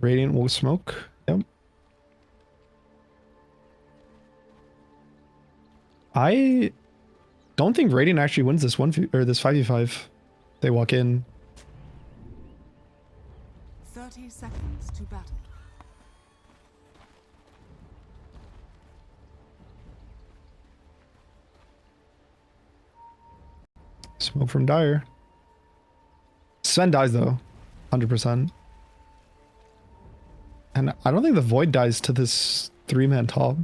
Radiant will smoke. Yep. I don't think Radiant actually wins this this 5v5. They walk in. 30 seconds to battle. Smoke from Dire. Sven dies though, 100%. And I don't think the Void dies to this 3-man top.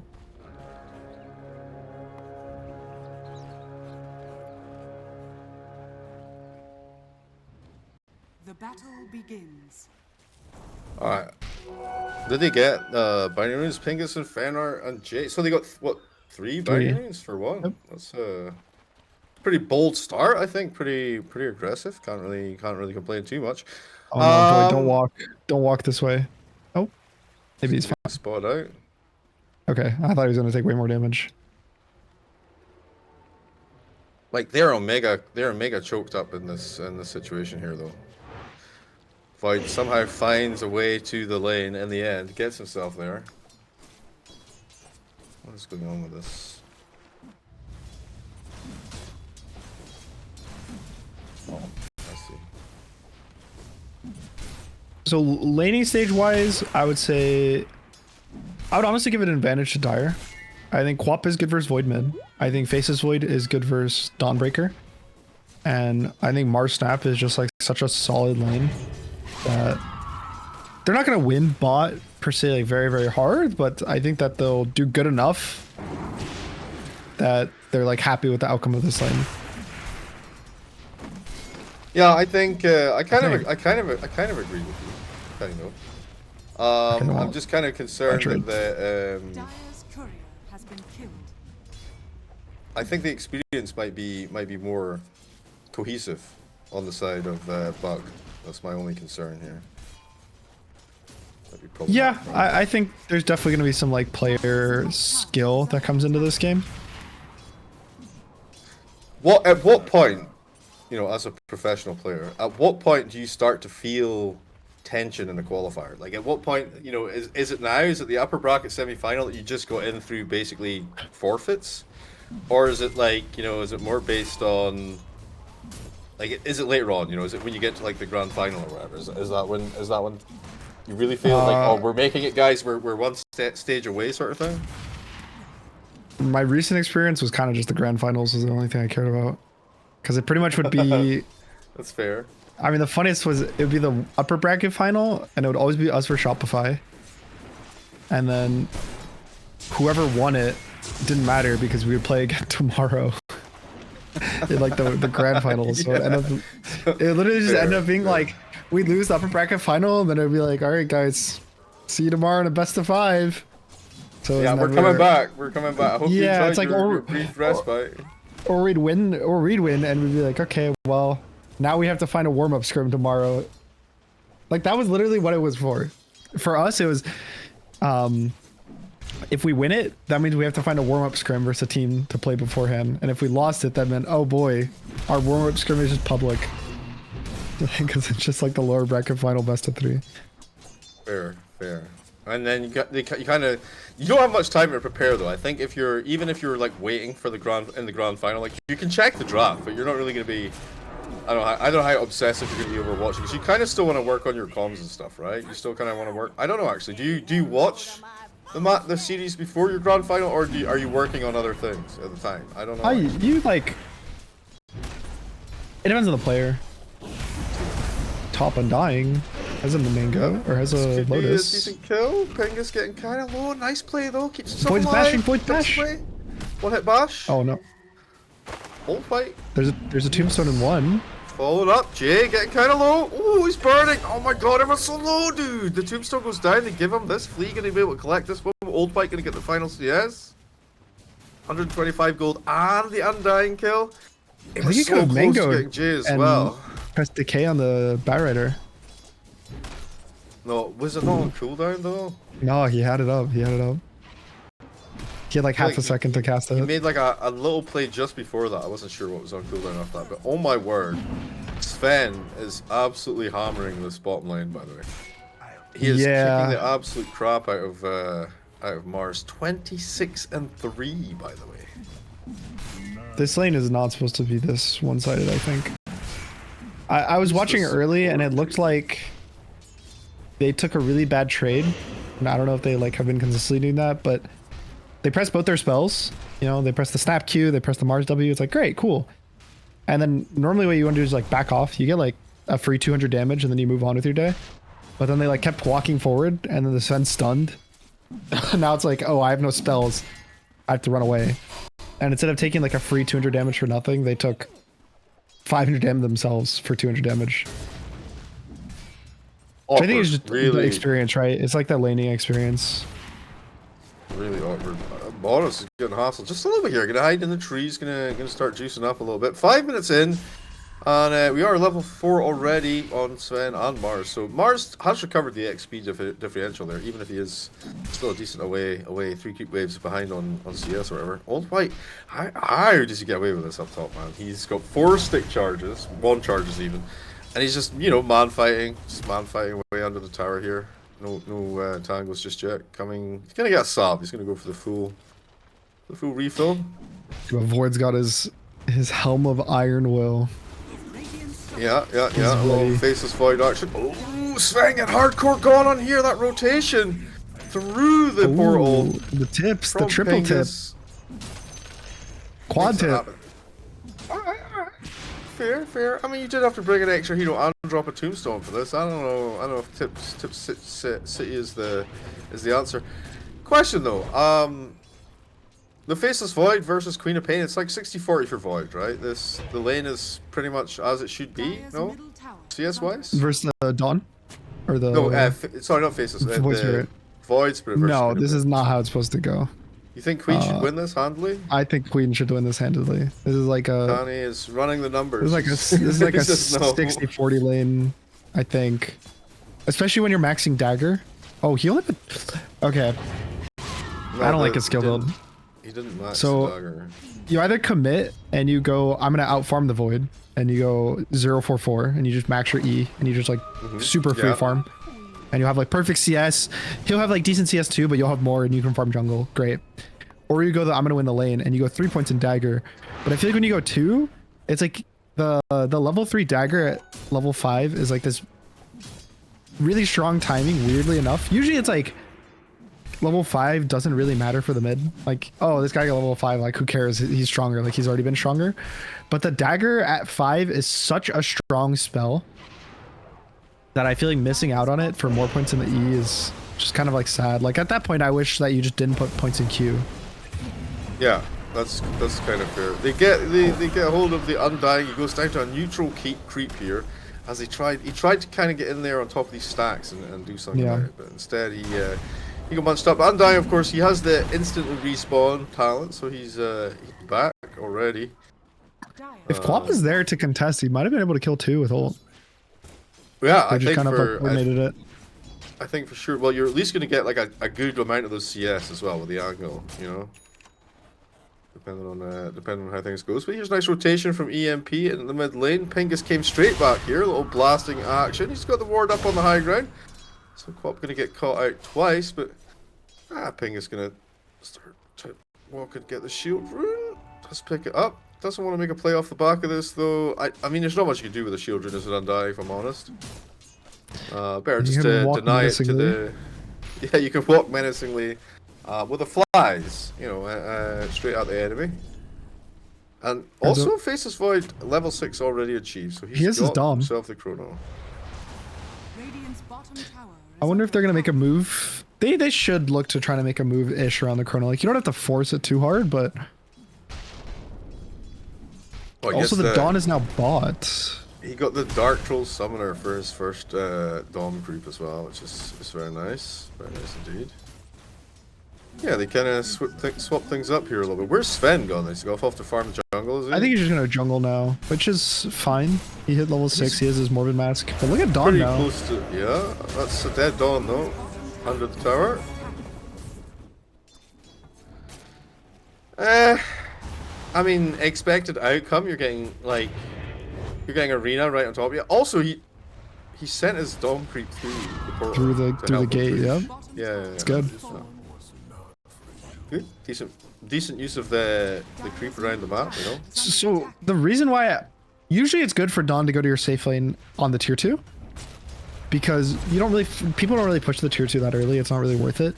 The battle begins. Alright. Did they get binary runes, Pingus and Fenar and Jay? So they got what, three binary runes for one? Yep. That's a pretty bold start, I think. Pretty aggressive. Can't really complain too much. Oh no, Void, don't walk this way. Oh. Maybe he's fine. Spot out. Okay, I thought he was gonna take way more damage. Like they're mega choked up in this situation here though. Void somehow finds a way to the lane in the end, gets himself there. What is going on with this? Oh, I see. So laning stage wise, I would honestly give it an advantage to Dire. I think Quap is good versus Void mid. I think Faceless Void is good versus Dawnbreaker. And I think Mars Snap is just like such a solid lane that they're not going to win bot per se like very, very hard, but I think that they'll do good enough that they're like happy with the outcome of this lane. Yeah, I think I kind of agree with you. Kind of. I'm just kind of concerned that the Dire's courier has been killed. I think the experience might be more cohesive on the side of Bug. That's my only concern here. Yeah, I think there's definitely going to be some like player skill that comes into this game. At what point, you know, as a professional player, at what point do you start to feel tension in a qualifier? Like at what point, you know, is it now? Is it the upper bracket semi-final that you just go in through basically forfeits? Or is it like, you know, is it more based on, like, is it later on, you know, is it when you get to like the grand final or whatever? Is that when you really feel like, oh, we're making it, guys, we're one stage away sort of thing? My recent experience was kind of just the grand finals was the only thing I cared about. Because it pretty much would be... That's fair. I mean, the funniest was it would be the upper bracket final, and it would always be us for Shopify. And then whoever won it didn't matter because we would play again tomorrow. In like the grand finals. So Yeah. it literally just ended up being like, we lose the upper bracket final, and then it would be like, all right, guys, see you tomorrow in a best of 5. So yeah, we're coming back. We're coming back. I hope you enjoyed it's like, your brief respite. Or we'd win, and we'd be like, okay, well, now we have to find a warm-up scrim tomorrow. Like, that was literally what it was for. For us, it was, if we win it, that means we have to find a warm-up scrim versus a team to play beforehand. And if we lost it, that meant, oh boy, our warm-up scrim is just public. Because it's just like the lower bracket final best of 3. Fair. And then you don't have much time to prepare though. I think even if you're like waiting for the grand final, like you can check the draft, but you're not really gonna be. I don't know how obsessive you're gonna be over watching, because you kind of still want to work on your comms and stuff, right? You still kind of want to work. I don't know actually. Do you watch the series before your grand final, or are you working on other things at the time? I don't know. You like. It depends on the player. Top Undying has a Domingo or has a Lotus. Decent kill. Pingus getting kind of low. Nice play though. Keeps himself Void's alive. bashing. Void's bash. One hit bash. Oh no. Hold fight. There's a tombstone in 1. Followed up. Jay getting kind of low. Oh, he's burning. Oh my god, everyone's so low, dude. The tombstone goes down. They give him this. Flea gonna be able to collect this one. Old fight gonna get the final CS. 125 gold and the Undying kill. It was so close to getting Jay as well. Press decay on the Byrider. No, was it not on cooldown though? No, he had it up. He had like half a second to cast it. He made like a little play just before that. I wasn't sure what was on cooldown after that, but oh my word, Sven is absolutely hammering this bottom lane. By the way, He is kicking Yeah. the absolute crap out of Mars. 26-3, by the way. This lane is not supposed to be this one-sided, I think. I was watching it early and it looked like they took a really bad trade. And I don't know if they like have been consistently doing that, but they press both their spells. You know, they press the snap Q, they press the Mars W. It's like, great, cool. And then normally what you want to do is like back off. You get like a free 200 damage and then you move on with your day. But then they like kept walking forward and then the Sven's stunned. Now it's like, oh, I have no spells. I have to run away. And instead of taking like a free 200 damage for nothing, they took 500 damage themselves for 200 damage. Which I think is just really the experience, right? It's like that laning experience. Really awkward. Boris is getting hassled just a little bit here. Gonna hide in the trees. Gonna start juicing up a little bit. 5 minutes in, and we are level 4 already on Sven and Mars. So Mars has recovered the XP differential there, even if he is still a decent away 3 creep waves behind on CS or whatever. Old White, how does he get away with this up top, man? He's got 4 stick charges, 1 charges even, and he's just man fighting away under the tower here. No tangles just yet. Coming, he's gonna get a sab. He's gonna go for the full refill. Void's got his helm of iron will. Yeah. A little faceless void action. Oh, Sven and hardcore going on here. That rotation through the portal. The tips, the from triple Pingus. tip, quad Makes it tip. happen. Alright. Fair. I mean, you did have to bring an extra hero and drop a tombstone for this. I don't know if Tips City is the answer. Question though, the Faceless Void versus Queen of Pain, it's like 60-40 for Void, right? The lane is pretty much as it should be, no? CS wise? Versus the Dawn? Or the... No, sorry, not Faceless. Void Spirit. Void Spirit versus No, Queen of this Pain. is not how it's supposed to go. You think Queen should win this handily? I think Queen should win this handily. This is like a... Danny is running the numbers. This is like a Says no. 60-40 lane, I think. Especially when you're maxing Dagger. Oh, he only put... Okay. No, I don't like his skill build. He didn't max So- the dagger. You either commit and you go, I'm going to outfarm the Void. And you go 0-4-4 and you just max your E. And you just like super free farm. And you'll have like perfect CS. He'll have like decent CS too, but you'll have more and you can farm jungle. Great. Or you go I'm gonna win the lane and you go 3 points in dagger. But I feel like when you go 2, it's like the level 3 dagger at level 5 is like this really strong timing, weirdly enough. Usually it's like level 5 doesn't really matter for the mid. Like, oh, this guy got level 5, like who cares? He's stronger, like he's already been stronger. But the dagger at 5 is such a strong spell that I feel like missing out on it for more points in the E is just kind of like sad. Like at that point, I wish that you just didn't put points in Q. Yeah, that's kind of fair. They get a hold of the Undying. He goes down to a neutral creep here, as he tried to kind of get in there on top of these stacks and do something about it, but instead he got munched up. Undying, of course, he has the instantly respawn talent, so he's back already. If Quap is there to contest, he might have been able to kill 2 with ult. Yeah, They I just think kind of like coordinated it. I think for sure. Well, you're at least going to get like a good amount of those CS as well with the angle, you know. Depending on how things goes. But here's a nice rotation from EMP in the mid lane. Pingus came straight back here, a little blasting action. He's got the ward up on the high ground. So Quap going to get caught out twice, but Pingus going to start to walk and get the shield rune. Let's pick it up. Doesn't want to make a play off the back of this though. I mean, there's not much you can do with the shield rune as an Undying, if I'm honest. Better just to deny it to the... Yeah, you can walk menacingly with the flies, you know, straight at the enemy. And also, Faceless Void, level 6 already achieved, so he has his got Dom. himself the chrono. Radiant's bottom tower I wonder if they're going to make a move. They should look to try to make a move-ish around the chrono. Like, you don't have to force it too hard, but... Well, also, the Dawn is now bought. He got the Dark Troll Summoner for his first Dom group as well, which is very nice. Very nice indeed. Yeah, they kind of swap things up here a little bit. Where's Sven gone? He's off to farm the jungle, is he? I think he's just going to jungle now, which is fine. He hit level 6, he has his Morbid Mask. But look at Dawn pretty now. close to... Yeah, that's a dead Dawn though. Under the tower. I mean, expected outcome. You're getting arena right on top of you. Also, he sent his Dom creep through the portal. Through the to help him gate, push. yep. Yeah, It's good. Good, decent use of the creep around the map, you know. So the reason why usually it's good for Dawn to go to your safe lane on the tier 2 because people don't really push the tier 2 that early. It's not really worth it.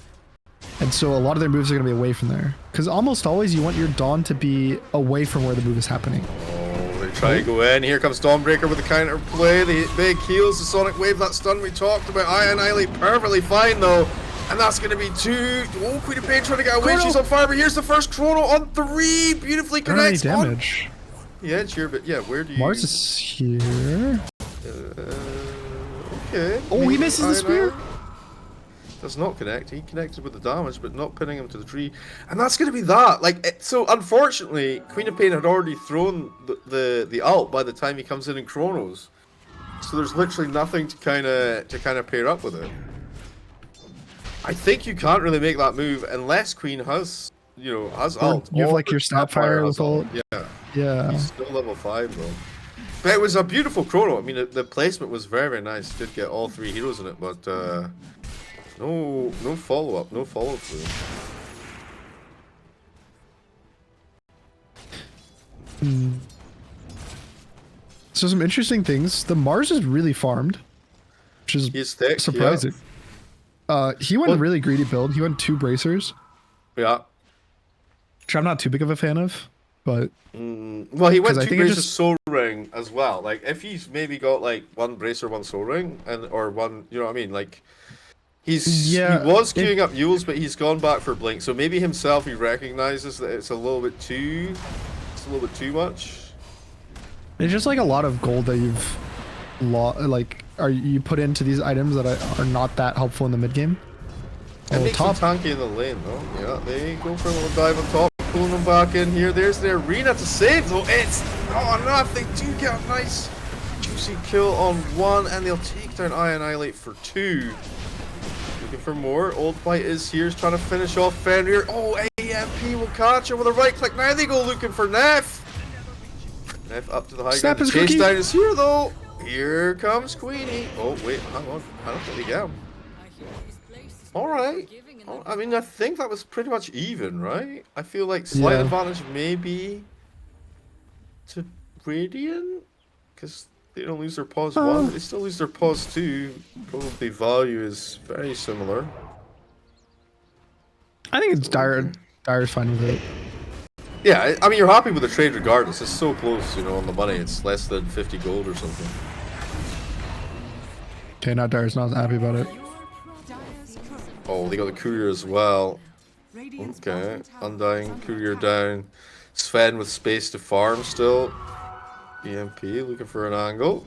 And so a lot of their moves are going to be away from there because almost always you want your Dawn to be away from where the move is happening. Oh, they try to go in. Here comes Dawnbreaker with the counter play. The big heals, the Sonic Wave, that stun we talked about. Annihilate perfectly fine though. And that's going to be 2. Oh, Queen of Pain trying to get away. Chrono. She's on fire, but here's the first Chrono on 3. Beautifully Not any connects. On... damage. Yeah, it's here, but yeah, where do you... Mars is here. Okay. Oh, he misses the spear. Does not connect. He connected with the damage, but not pinning him to the tree. And that's going to be that. Like, so unfortunately, Queen of Pain had already thrown the ult by the time he comes in Chronos. So there's literally nothing to kind of pair up with it. I think you can't really make that move unless Queen has, has ult. You have or like your Snapfire with ult. Yeah. Yeah. He's still level 5 though. But it was a beautiful Chrono. I mean, the placement was very, very nice. Did get all 3 heroes in it, but no follow-up, no follow-through. So some interesting things. The Mars is really farmed, which is He's thick, surprising. He went a really greedy build. He went 2 bracers, Yeah. which I'm not too big of a fan of, but Well, he went 2 I think it bracers just- soul ring as well. Like, if he's maybe got like 1 bracer, 1 soul ring, or 1, you know what I mean? Like, he was queuing up Yules, but he's gone back for Blink. So maybe himself, he recognizes that it's a little bit too much. it's just like a lot of gold that you've you put into these items that are not that helpful in the mid game. It makes him tanky in the lane, though. Yeah, they go for a little dive on top, pulling them back in here. There's the arena to save, though. It's not enough. They do get a nice, juicy kill on 1, and they'll take down Annihilate for 2. Looking for more. Old Fight is here, trying to finish off Fenrir. Oh, AMP will catch him with a right click. Now they go looking for Neff. Neff up to the high Snap ground. his The chase cookie. down is here, though. Here comes Queenie. Oh, wait, hang on. I don't think they get him. Alright. I mean, I think that was pretty much even, right? I feel like slight advantage maybe to Radiant, because they don't lose their pause 1, but they still lose their pause 2. Probably value is very similar. I think it's Dire. Dire's fine with it. Yeah, I mean, you're happy with the trade regardless. It's so close, on the money. It's less than 50 gold or something. Okay, now Dire's not happy about it. Oh, they got the courier as well. Okay, Undying, courier down. Sven with space to farm still. EMP looking for an angle.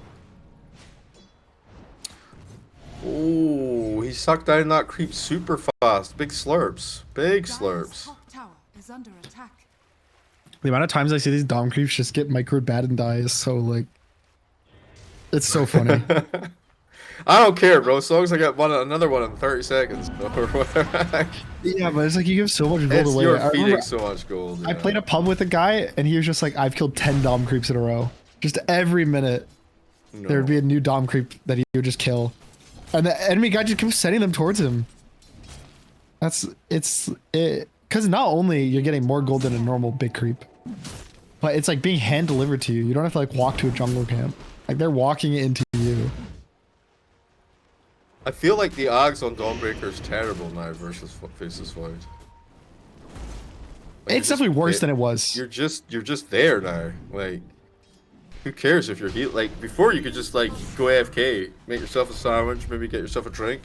Oh, he sucked down that creep super fast. Big slurps. Big slurps. The amount of times I see these Dom creeps just get microed bad and die is so like, it's so funny. I don't care, bro. As long as I get another one in 30 seconds or whatever. Yeah, but it's like you give so much gold It's away. you're I feeding remember so much gold. I yeah. played a pub with a guy and he was just like, I've killed 10 Dom creeps in a row. Just every minute there would be a new Dom creep that he would just kill. And the enemy guy just keeps sending them towards him. Because not only you're getting more gold than a normal big creep, but it's like being hand delivered to you. You don't have to like walk to a jungle camp. Like they're walking it into you. I feel like the Ags on Dawnbreaker is terrible now versus Faceless Void. Like, It's definitely worse than it was. You're just there now. Like, who cares if you're healed? Like before, you could just like go AFK, make yourself a sandwich, maybe get yourself a drink,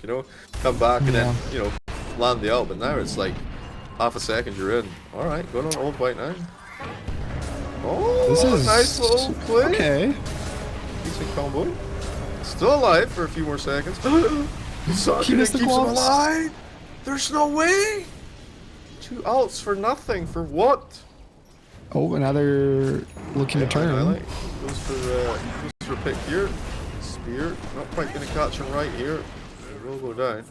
come back and then land the ult. But now it's like half a second you're in. All right, going on Old White now. Oh, This is nice little play. Okay. Decent combo. Still alive for a few more seconds. He missed the keeps him gloves. alive. There's no way. 2 ults for nothing. For what? Oh, and now they're looking to turn. Goes for pick here. Spear. Not quite gonna catch him right here. It will go down.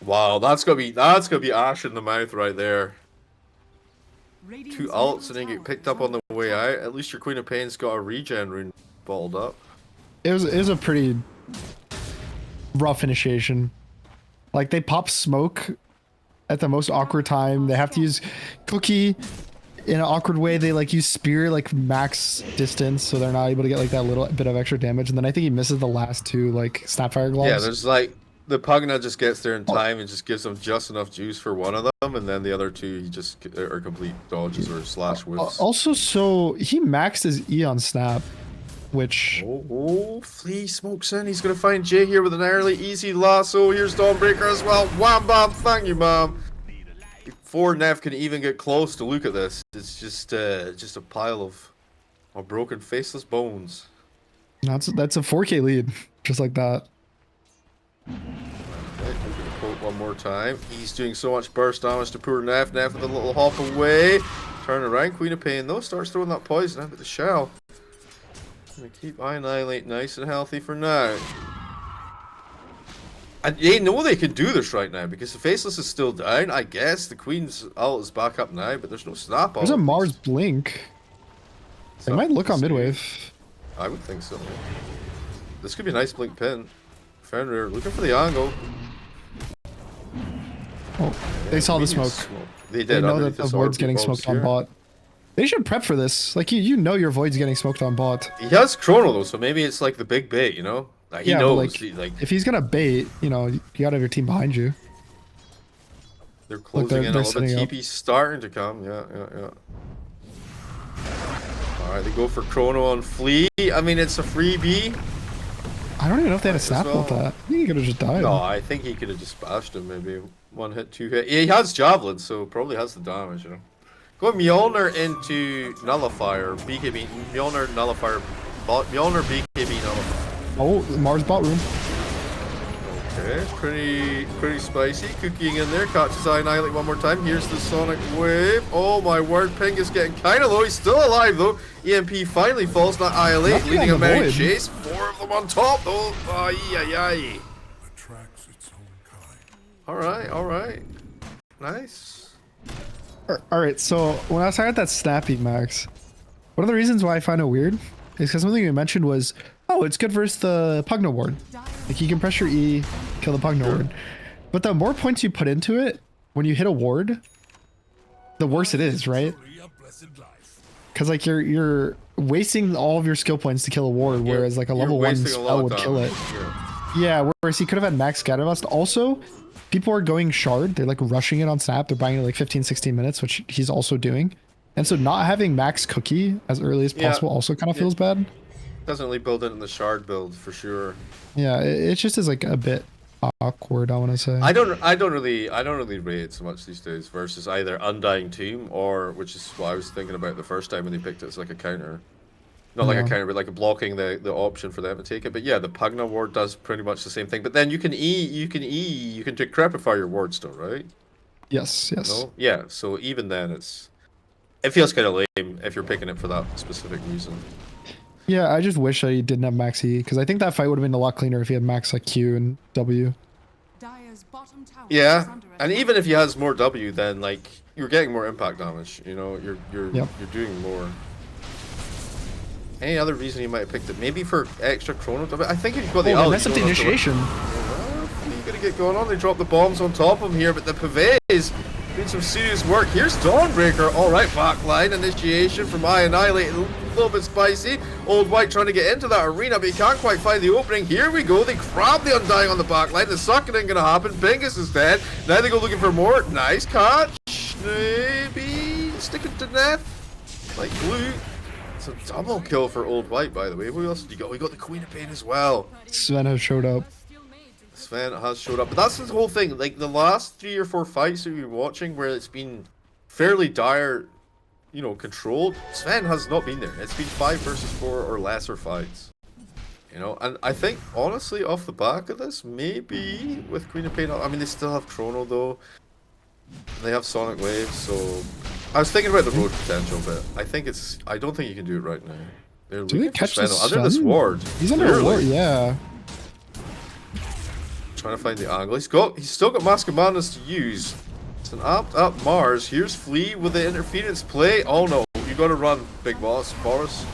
Wow, that's gonna be ash in the mouth right there. 2 ults and then get picked up on the way out. At least your Queen of Pain's got a regen rune bottled up. it was a pretty rough initiation. Like they pop smoke at the most awkward time. They have to use cookie in an awkward way. They like use spear like max distance, so they're not able to get like that little bit of extra damage. And then I think he misses the last two like Snapfire gloves. Yeah, there's like the Pugna just gets there in time and just gives them just enough juice for one of them, and then the other two he just are complete dodges or slash whiffs. Also, so he maxed his E on Snap, which Flea smokes in. He's gonna find Jay here with an early easy lasso. Here's Dawnbreaker as well. Wham bam, thank you, mom. Before Nev can even get close to look at this, it's just a pile of broken faceless bones. that's a 4K lead, just like that. One more time. He's doing so much burst damage to poor Nev. Nev with a little hop away. Turn around. Queen of Pain though starts throwing that poison out with the shell. Gonna keep Annihilate nice and healthy for now. And they know they can do this right now because the Faceless is still down. I guess the Queen's ult is back up now, but there's no snap ult. There's a Mars blink. They might look on midwave. I would think so. This could be a nice blink pin. Fenrir looking for the angle. Oh, they saw the smoke. They did. They know that the Void's getting smoked on bot. They should prep for this. Like you know your Void's getting smoked on bot. He has Chrono though, so maybe it's like the big bait, you know? Like, he knows. Like, if he's gonna bait, you know, you gotta have your team behind you. They're closing in a little bit. TP's starting to come. Yeah. Alright, they go for Chrono on Flea. I mean, it's a freebie. I don't even know if they had a snap with that. I think he could have just died. No, I think he could have just bashed him, maybe. One hit, two hit. Yeah, he has Javelin, so probably has the damage, you know. Go Mjolnir into Nullifier. BKB. Mjolnir, Nullifier. Mjolnir, BKB, Nullifier. Oh, Mars bot room. Okay, pretty spicy. Cookieing in there. Catches Annihilate one more time. Here's the Sonic Wave. Oh my word, Pink is getting kind of low. He's still alive though. EMP finally falls. Not Annihilate. Leading a merry chase. 4 of them on top though. Ay. Alright. Nice. Alright, so when I was talking about that snappy max, one of the reasons why I find it weird is because something you mentioned was, oh, it's good versus the Pugna ward. Like you can press your E, kill the Pugna ward. But the more points you put into it, when you hit a ward, the worse it is, right? Because like you're wasting all of your skill points to kill a ward, whereas like a level 1 spell would kill it. Yeah, whereas he could have had max Scatterblast. Also, people are going shard. They're like rushing it on Snap. They're buying it like 15-16 minutes, which he's also doing. And so not having max Cookie as early as possible also kind of feels bad. Doesn't really build it in the shard build for sure. Yeah, it just is like a bit awkward, I want to say. I don't really rate it so much these days versus either Undying Tomb or, which is what I was thinking about the first time when they picked it as like a counter. Not like a counter, but like blocking the option for them to take it. But yeah, the Pugna ward does pretty much the same thing. But then you can decrepify your ward still, right? Yes. No? Yeah, so even then it feels kind of lame if you're picking it for that specific reason. Yeah, I just wish I didn't have max E, because I think that fight would have been a lot cleaner if he had max like Q and W. Yeah, and even if he has more W, then like you're getting more impact damage. You know, you're doing more. Any other reason you might have picked it? Maybe for extra chrono W. I think if you've got the ult, mess up the initiation. You gotta get going on. They drop the bombs on top of him here, but the Pavés doing some serious work. Here's Dawnbreaker. All right, backline initiation from Annihilate. A little bit spicy. Old White trying to get into that arena, but he can't quite find the opening. Here we go. They grab the Undying on the backline. The sucking ain't gonna happen. Bingus is dead. Now they go looking for more. Nice catch. Maybe sticking to Neff. Like blue. It's a double kill for Old White, by the way. What else did you got? We got the Queen of Pain as well. Sven has showed up. Sven has showed up, but that's the whole thing. Like the last 3 or 4 fights that we've been watching, where it's been fairly dire, you know, controlled. Sven has not been there. It's been 5 versus 4 or lesser fights. You know, and I think honestly, off the back of this, maybe with Queen of Pain. I mean, they still have Chrono though. They have Sonic Wave, so I was thinking about the road potential, but I don't think you can do it right now. They're Do they catch this under this ward. He's under a ward, yeah. Trying to find the angle. He's still got Mask of Madness to use. It's an apt up Mars. Here's Flea with the interference play. Oh no, you gotta run, big boss. Boris.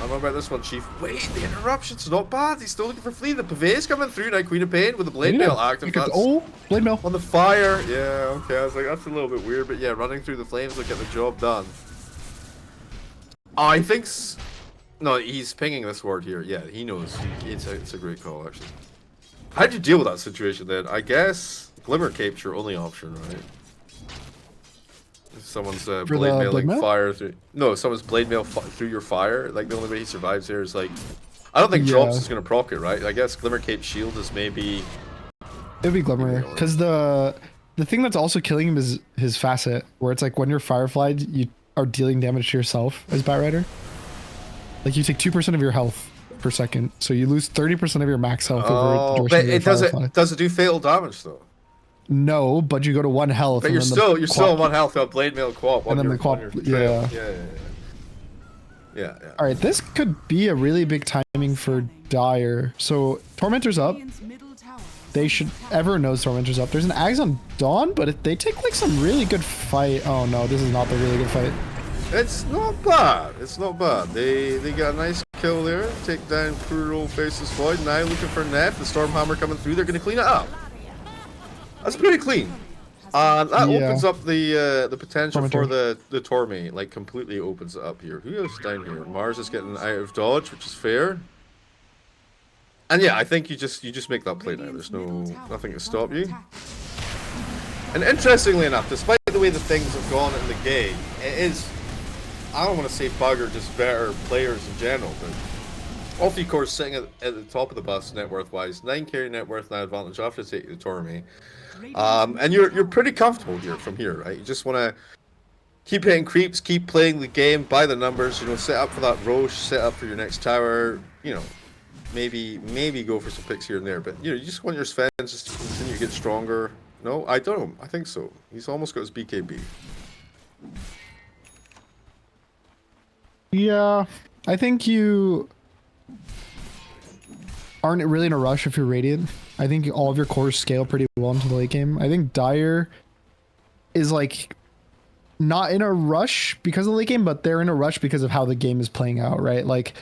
I don't know about this one, Chief. Wait, the interruption's not bad. He's still looking for Flea. The pavé's coming through now. Queen of Pain with the blade mail active. Oh, blade mail on the fire. Yeah, okay. I was like, that's a little bit weird, but yeah, running through the flames will get the job done. I think. No, he's pinging this ward here. Yeah, he knows. It's a great call, actually. How'd you deal with that situation then? I guess Glimmer Cape's your only option, right? If someone's blade mailing fire through. No, if someone's blade mail through your fire. Like the only way he survives here is like. I don't think Drops is gonna proc it, right? I guess Glimmer Cape's shield is maybe. It'd be Glimmer, because the thing that's also killing him is his facet, where it's like when you're fireflied, you are dealing damage to yourself as Batrider. Like you take 2% of your health per second, so you lose 30% of your max health over the duration of your firefly. Does it do fatal damage though? No, but you go to 1 health. But you're still on 1 health with blade mail co-op. And then the co-op, yeah. All right, this could be a really big timing for Dire. So Tormentor's up. They should. Everyone knows Tormentor's up. There's an Axe on Dawn, but they take like some really good fight. Oh no, this is not the really good fight. It's not bad. It's not bad. They got a nice kill there. Take down poor old Faceless Void. Now looking for Neff. The Stormhammer coming through. They're going to clean it up. That's pretty clean. That opens up the potential for the Torme. Like completely opens it up here. Who goes down here? Mars is getting out of dodge, which is fair. And yeah, I think you just make that play now. There's nothing to stop you. And interestingly enough, despite the way the things have gone in the game, it is. I don't want to say bug or just better players in general, but Alfie Core sitting at the top of the bus net worth wise, 9 carry net worth now advantage after taking the Torme. And you're pretty comfortable here from here, right? You just want to keep hitting creeps, keep playing the game by the numbers, set up for that Roche, set up for your next tower, maybe go for some picks here and there, but you just want your Sven just to continue to get stronger. No, I don't. I think so. He's almost got his BKB. Yeah, I think you aren't really in a rush if you're Radiant. I think all of your cores scale pretty well into the late game. I think Dire is like not in a rush because of the late game, but they're in a rush because of how the game is playing out, right? Like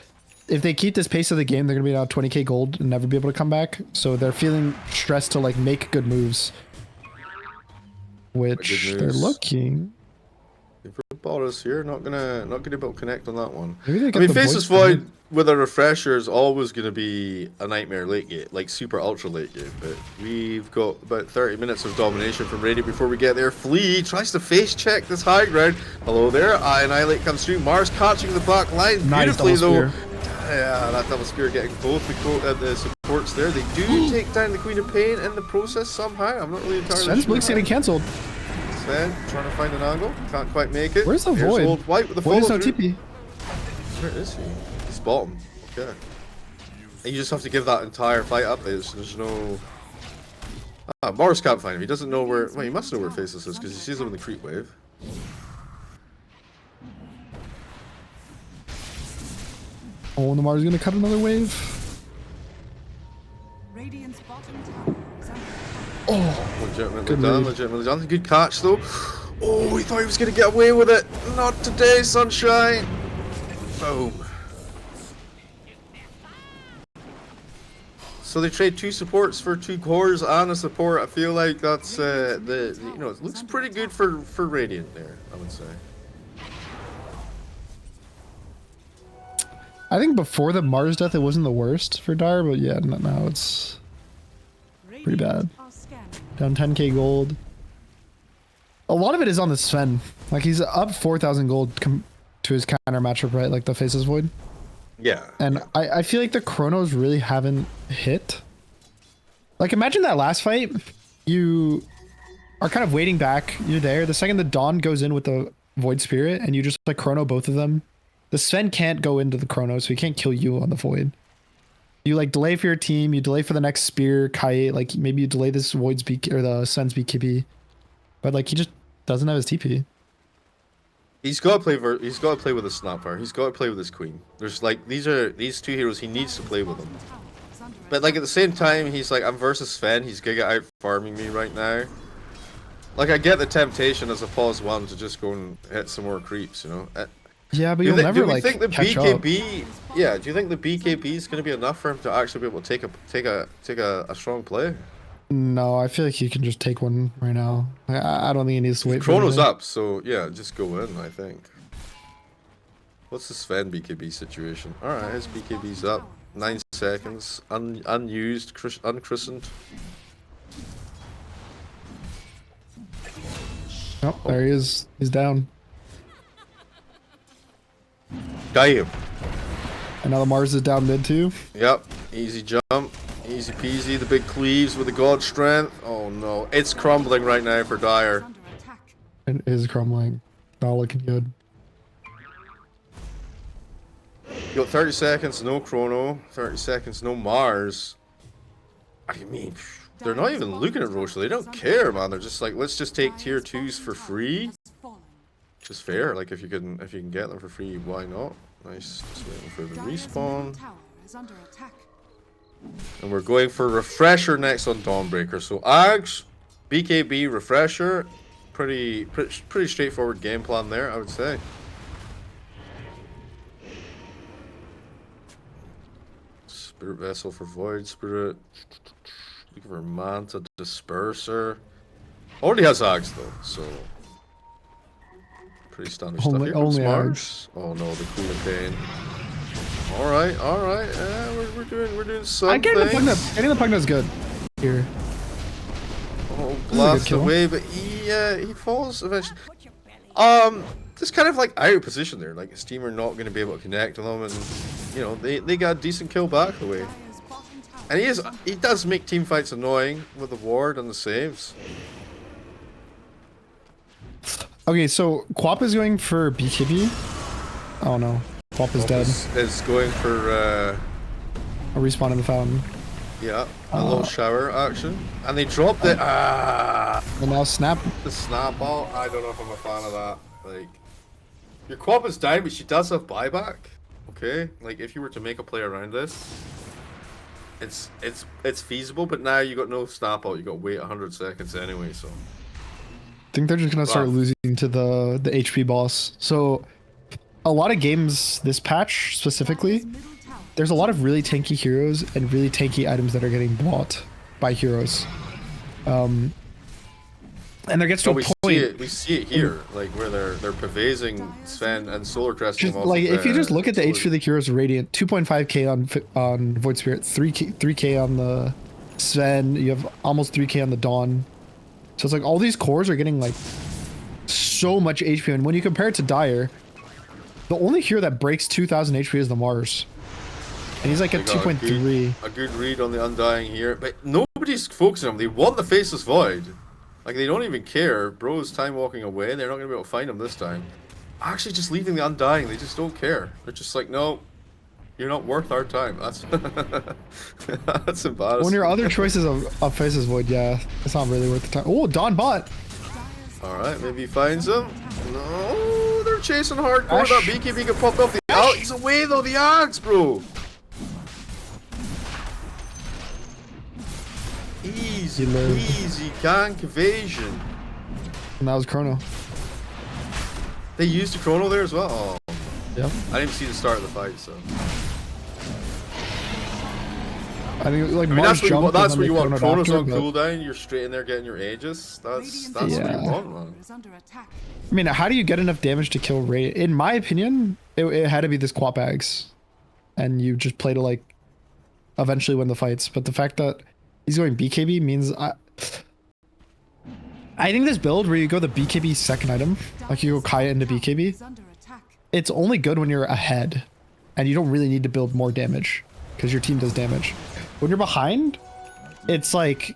if they keep this pace of the game, they're gonna be now 20k gold and never be able to come back. So they're feeling stressed to like make good moves, which they're looking. Boris here, not gonna be able to connect on that one. I mean, Faceless Void with a refresher is always gonna be a nightmare late game, like super ultra late game. But we've got about 30 minutes of domination from Radiant before we get there. Flea tries to face check this high ground. Hello there, Annihilate comes through. Mars catching the back line beautifully though. Yeah, that double spear getting both the supports there. They do take down the Queen of Pain in the process somehow. I'm not really entirely sure. Blink's getting cancelled. Sven trying to find an angle, can't quite make it. Where's the Void? Old White with the Void is no TP. Where is he? He's bottom. Okay. And you just have to give that entire fight up. There's no. Morris can't find him. He doesn't know where. Well, he must know where Faceless is because he sees him in the creep wave. Oh, and the Mars is gonna cut another wave. Radiant's bottom tower. Oh, legitimately done. Good catch though. Oh, he thought he was gonna get away with it. Not today, sunshine. Boom. So they trade 2 supports for 2 cores and a support. I feel like that's it looks pretty good for Radiant there, I would say. I think before the Mars death, it wasn't the worst for Dire, but yeah, now it's pretty bad. Down 10k gold. A lot of it is on the Sven. Like he's up 4,000 gold to his counter matchup, right? Like the Faceless Void. Yeah. And yeah. I feel like the chronos really haven't hit. Like imagine that last fight. You are kind of waiting back. You're there. The second the Dawn goes in with the Void Spirit and you just like chrono both of them. The Sven can't go into the chrono, so he can't kill you on the Void. You like delay for your team, you delay for the next spear, kite, like maybe you delay this Void's BK or the Sven's BKB. But like he just doesn't have his TP. He's got to play with a Snapfire. He's got to play with his Queen. There's like these 2 heroes he needs to play with them. But like at the same time, he's like I'm versus Sven. He's giga out farming me right now. Like I get the temptation as a pause 1 to just go and hit some more creeps, Yeah, but Do you, you'll thi- never do we like think the catch up. BKB? Yeah, do you think the BKB is going to be enough for him to actually be able to take a strong play? No, I feel like he can just take one right now. I don't think he needs to His wait for chrono's anything. up, so yeah, just go in. I think. What's the Sven BKB situation? All right, his BKB's up. 9 seconds, unused, unchristened. Oh, there he is. He's down. Got him. And now the Mars is down mid too. Yep, easy jump, easy peasy. The big cleaves with the god strength. Oh no, it's crumbling right now for Dire. Under attack. It is crumbling. Not looking good. You got 30 seconds, no chrono. 30 seconds, no Mars. I mean, they're not even looking at Roche. They don't care, man. They're just like, let's just take tier 2s for free. Has fallen. Which is fair. Like if you can get them for free, why not? Nice. Just waiting for the Dire's respawn. middle tower is under attack. And we're going for refresher next on Dawnbreaker. So Ags, BKB, refresher. Pretty straightforward game plan there, I would say. Spirit Vessel for Void Spirit. Looking for Manta Disperser. Already has Ags though, so pretty standard stuff. Here comes only Mars. Oh no, the Queen of Pain. Alright. We're doing something. Getting the Pugna's good here. Oh, is a blast good kill. away, but he falls eventually. Just kind of like out of position there. Like Steamer not going to be able to connect to them, and you know they got a decent kill back the way. Dire's bottom tower. And he does make team fights annoying with the ward and the saves. Okay, so Quap is going for BKB. Oh no, Quap is dead. Is going for A respawn in the fountain. yeah, a little shower action, and they dropped it. And now Snap. The snapball. I don't know if I'm a fan of that. Like, your Quap is down, but she does have buyback. Okay, like if you were to make a play around this, it's feasible. But now you got no snapball. You got to wait 100 seconds anyway. So I think they're just gonna start Wow. losing to the HP boss. So a lot of games this patch specifically, Dire's middle tower. there's a lot of really tanky heroes and really tanky items that are getting bought by heroes. And there gets to oh, a we point. see it here, like where they're pervasing Sven and solar cresting Just him off like of, if you just look at the Solar- HP of the heroes Radiant, 2.5k on Void Spirit, 3k on the Sven, you have almost 3k on the Dawn. So it's like all these cores are getting like so much HP, and when you compare it to Dire, the only hero that breaks 2000 HP is the Mars. And he's like They at got 2.3. A good read on the Undying here, but nobody's focusing on them. They want the Faceless Void. Like, they don't even care. Bro's time walking away, and they're not going to be able to find him this time. Actually, just leaving the Undying, they just don't care. They're just like, no, you're not worth our time. That's that's embarrassing. When your other choices of Faces Void, yeah, it's not really worth the time. Oh, Dawn bot! Dire's Alright, maybe he finds him. No, they're chasing hardcore. Ash. That BKB got popped off the out. He's away though, the Axe, bro. Easy, He lived. easy gank evasion. And that was Chrono. They used the chrono there as well. Oh, Yep. I didn't see the start of the fight, so. I think like I mean, Mars that's jumped. that's and what then you they want. chronoed Chrono's after, on but- cooldown. You're straight in there getting your Aegis. That's what Yeah. you want, man. is under attack. I mean, how do you get enough damage to kill Ray? In my opinion, it had to be this Quap Ags. And you just play to like eventually win the fights. But the fact that he's going BKB means I think this build where you go the BKB second item, like you go Kaya into BKB, Is under attack. it's only good when you're ahead. And you don't really need to build more damage. Because your team does damage. When you're behind, it's like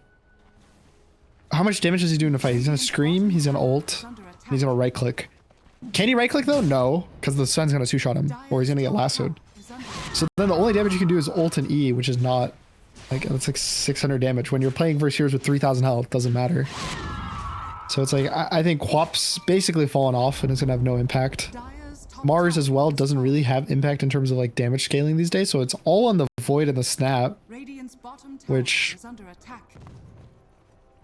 how much damage is he doing in a fight? He's gonna scream, he's gonna ult, Is under attack. he's gonna right click. Can he right click though? No, because the Sven's gonna two-shot him, or he's gonna get lassoed. Is under attack. So then the only damage you can do is ult and E, which is not like it's like 600 damage. When you're playing versus heroes with 3000 health, doesn't matter. So it's like I think Quap's basically fallen off and it's gonna have no impact. Dire's top Mars tower as well is doesn't fallen. really have impact in terms of like damage scaling these days. So it's all on the Void and the Snap. Radiant's bottom tower Which- is under attack.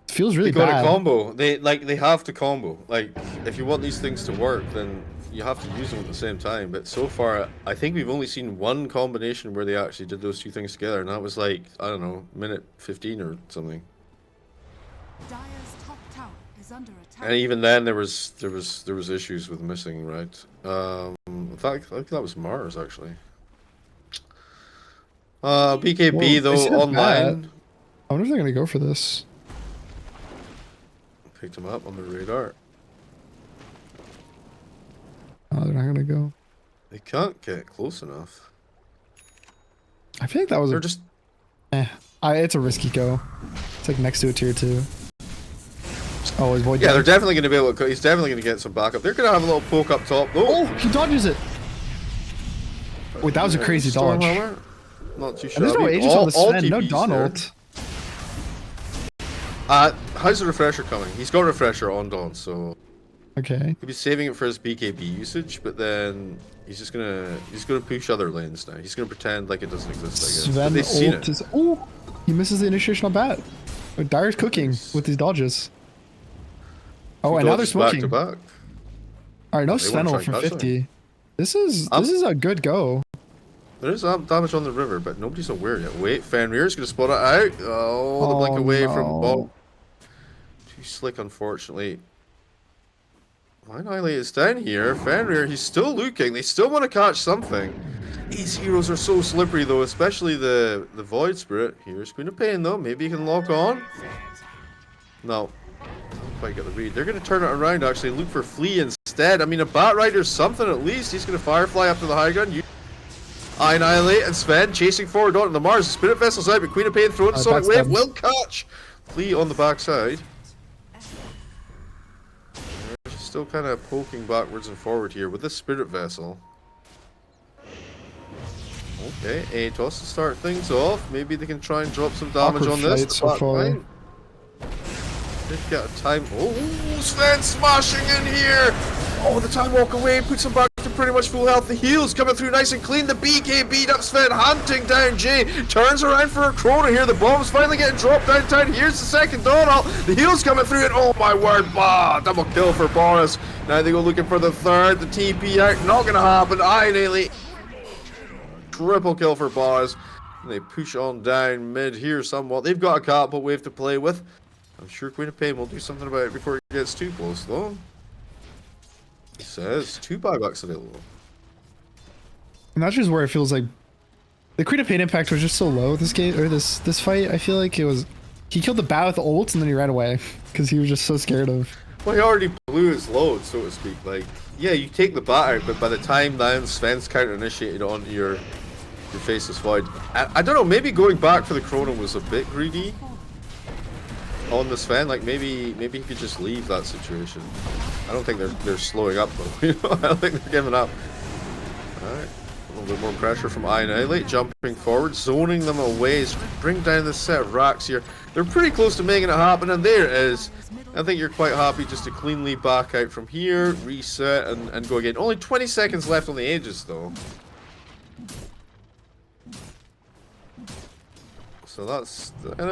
Feels really They got bad. a combo. They have to combo. Like, if you want these things to work, then you have to use them at the same time. But so far, I think we've only seen one combination where they actually did those two things together, and that was like, I don't know, minute 15 or something. Dire's top tower is under attack. And even then, there was issues with missing, right? In fact, I think that was Mars actually. BKB Whoa, though they said online. that. I wonder if they're gonna go for this. Picked him up on the radar. Oh, they're not gonna go. They can't get close enough. I feel like that was They're just. it's a risky go. It's like next to a tier 2. Oh, his void. Yeah, they're definitely going to be able to. He's definitely going to get some backup. They're going to have a little poke up top. Oh, he dodges it. Wait, that was a crazy dodge. Stormhammer. Not too And there's no shabby. Aegis on the Sven, no TPs Donald. there. How's the refresher coming? He's got a refresher on Dawn, so Okay. he'll be saving it for his BKB usage. But then he's gonna push other lanes now. He's gonna pretend like it doesn't exist. I guess. But Sven they've seen ult it. is. Oh, he misses the initiation on bat. But Dire's cooking with these dodges. Oh, and now they're Dodges smoking. back to back. All right, no They Sven wanna ult try from and catch 50. This is a good go. There is damage on the river, but nobody's aware yet. Wait, Fenrir's gonna spot it out. Oh, the blink away from Bob. Too slick, unfortunately. Annihilate is down here. Fenrir, he's still looking. They still want to catch something. These heroes are so slippery, though, especially the Void Spirit. Here's Queen of Pain, though. Maybe he can lock on. No. Don't quite get the read. They're going to turn it around, actually, and look for Flea instead. I mean, a Bat Rider's something at least. He's going to Firefly up to the high ground. Annihilate and Sven chasing forward onto the Mars. Spirit Vessel's out, but Queen of Pain throwing the Sonic Wave will catch. Flea on the backside. Still kind of poking backwards and forward here with the Spirit Vessel. Okay, Atos to start things off. Maybe they can try and drop some damage Awkward on this. fight so far. They've got time. Oh, Sven smashing in here. Oh, the time walk away puts him back to pretty much full health. The heals coming through nice and clean. The BK beat up Sven, hunting down Jay. Turns around for a Chrono here. The bomb's finally getting dropped downtown. Here's the second Donald. The heals coming through, and oh my word, double kill for Boris. Now they go looking for the third. The TP out, not gonna happen. Nearly triple kill for Boris. And they push on down mid here somewhat. They've got a catapult wave to play with. I'm sure Queen of Pain will do something about it before it gets too close, though. He says 2 buybacks available. And that's just where it feels like the Queen of Pain impact was just so low this game or this fight. I feel like it was he killed the bat with the ult and then he ran away because he was just so scared of. Well, he already blew his load, so to speak. Like, yeah, you take the bat out, but by the time now Sven's counter initiated onto your Faceless Void, I don't know. Maybe going back for the Chrono was a bit greedy on the Sven. Like maybe he could just leave that situation. I don't think they're slowing up though. You know, I don't think they're giving up. Alright. A little bit more pressure from Annihilate, jumping forward, zoning them away. Bring down this set of racks here. They're pretty close to making it happen, and there it is. I think you're quite happy just to cleanly back out from here, reset, and go again. Only 20 seconds left on the Aegis though. So that's I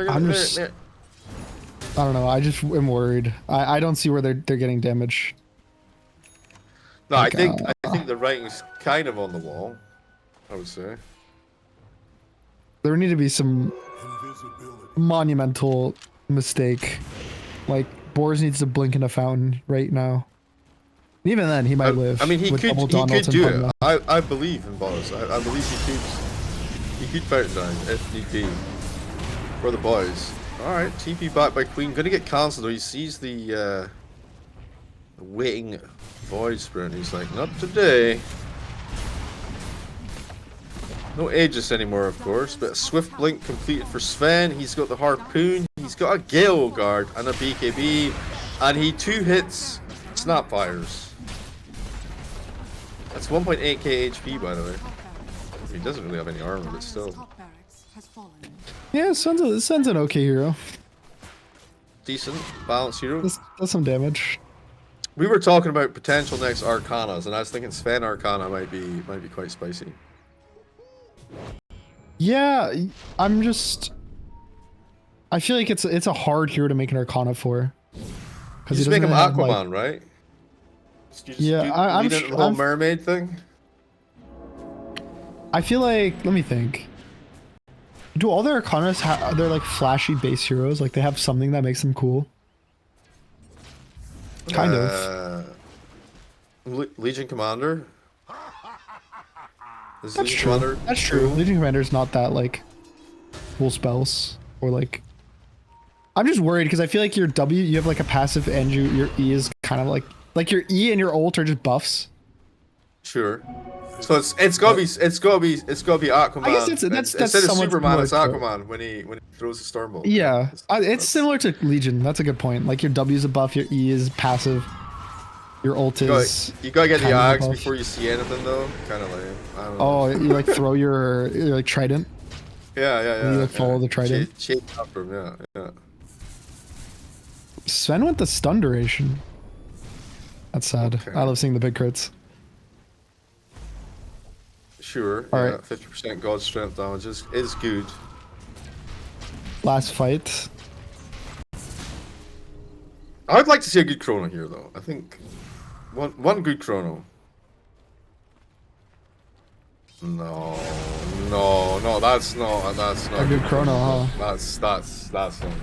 don't know. I just am worried. I don't see where they're getting damage. No, like, I think the writing's kind of on the wall. I would say there need to be some monumental mistake. Like Boris needs to blink in a fountain right now. Even then, he might live. I mean, he with could double Donalds and do it. Pugna. I believe in Boris. I believe he could fountain down if need be for the boys. Alright, TP back by Queen. Gonna get cancelled though. He sees the waiting Void Sprint. He's like, not today. No Aegis anymore, of course, but a Swift Blink completed for Sven. He's got the Harpoon. He's got a Gale Guard and a BKB. And he 2 hits Snapfires. That's 1.8k HP, by the way. He doesn't really have any armor, but still. Yeah, Sen's an okay hero. Decent, balanced hero. Does some damage. We were talking about potential next Arcanas, and I was thinking Sven Arcana might be quite spicy. Yeah, I'm just. I feel like it's a hard hero to make an Arcana for. You just make him Aquaman, right? You just Yeah, lead into the whole mermaid thing. I feel like, let me think. Do all their Arcanas have, they're like flashy base heroes? Like they have something that makes them cool? Kind of. Legion Commander. That's true. That's true. Legion Commander's not that like cool spells or like. I'm just worried because I feel like your W, you have like a passive, and your E is kind of like your E and your ult are just buffs. Sure. So it's gotta be Aquaman. I guess that's instead of Superman, it's similar Aquaman when he throws the storm bolt. Yeah, it's similar to Legion. That's a good point. Like your W is a buff, your E is passive, your ult is. You gotta get the Ags before you see anything though. Kind of lame. I don't know. Oh, you like throw your like trident. Yeah. You like follow the trident. Chase after him. Yeah. Sven went the stun duration. That's sad. Okay. I love seeing the big crits. Sure. All yeah, right. 50% God strength damage is good. Last fight. I'd like to see a good chrono here, though. I think one good chrono. No, that's not A good chrono, huh? That's not good chrono.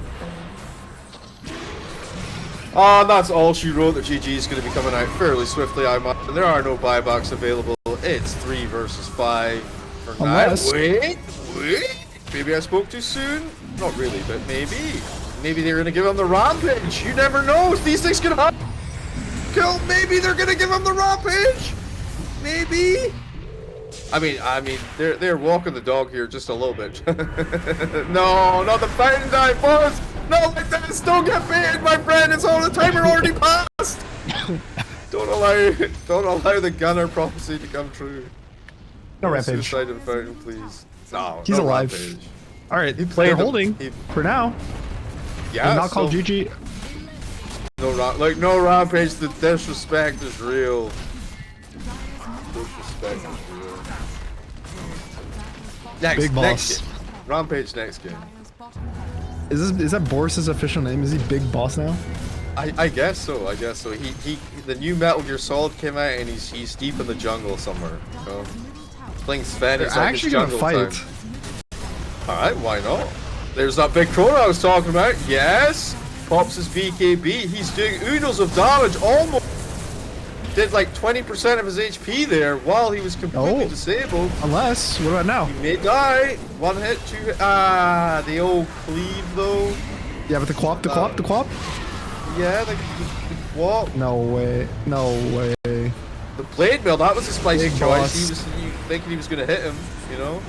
Oh, that's all she wrote. That GG is going to be coming out fairly swiftly. And there are no buybacks available. It's 3 versus 5 for now. Wait. Maybe I spoke too soon. Not really, but maybe. Maybe they're going to give him the rampage. You never know. These things can happen. Maybe they're going to give him the rampage. Maybe. I mean, they're walking the dog here just a little bit. No, not the fountain dive, boss. Not like this. Don't get baited, my friend. It's all the timer already passed. Don't allow the gunner prophecy to come true. No rampage. Suicide in fountain, please. No, he's no alive. Rampage. All right, they're holding for now. Yeah, they're not called GG. No rampage. The disrespect is real. Disrespect is real. Big boss. Game. Rampage next game. Is that Boris's official name? Is he Big Boss now? I guess so. He the new Metal Gear Solid came out and he's deep in the jungle somewhere. So he's playing Sven. It's like actually gonna fight. Time. All right, why not? There's that big chrono I was talking about. Yes, pops his BKB. He's doing oodles of damage. Almost did like 20% of his HP there while he was completely disabled. Unless, what about now? He may die. 1 hit, 2 hit. Ah, the old cleave though. Yeah, but the quap. Yeah, the what? No way. The blade mail, that was a spicy Big choice. boss. He was thinking he was going to hit him, you know?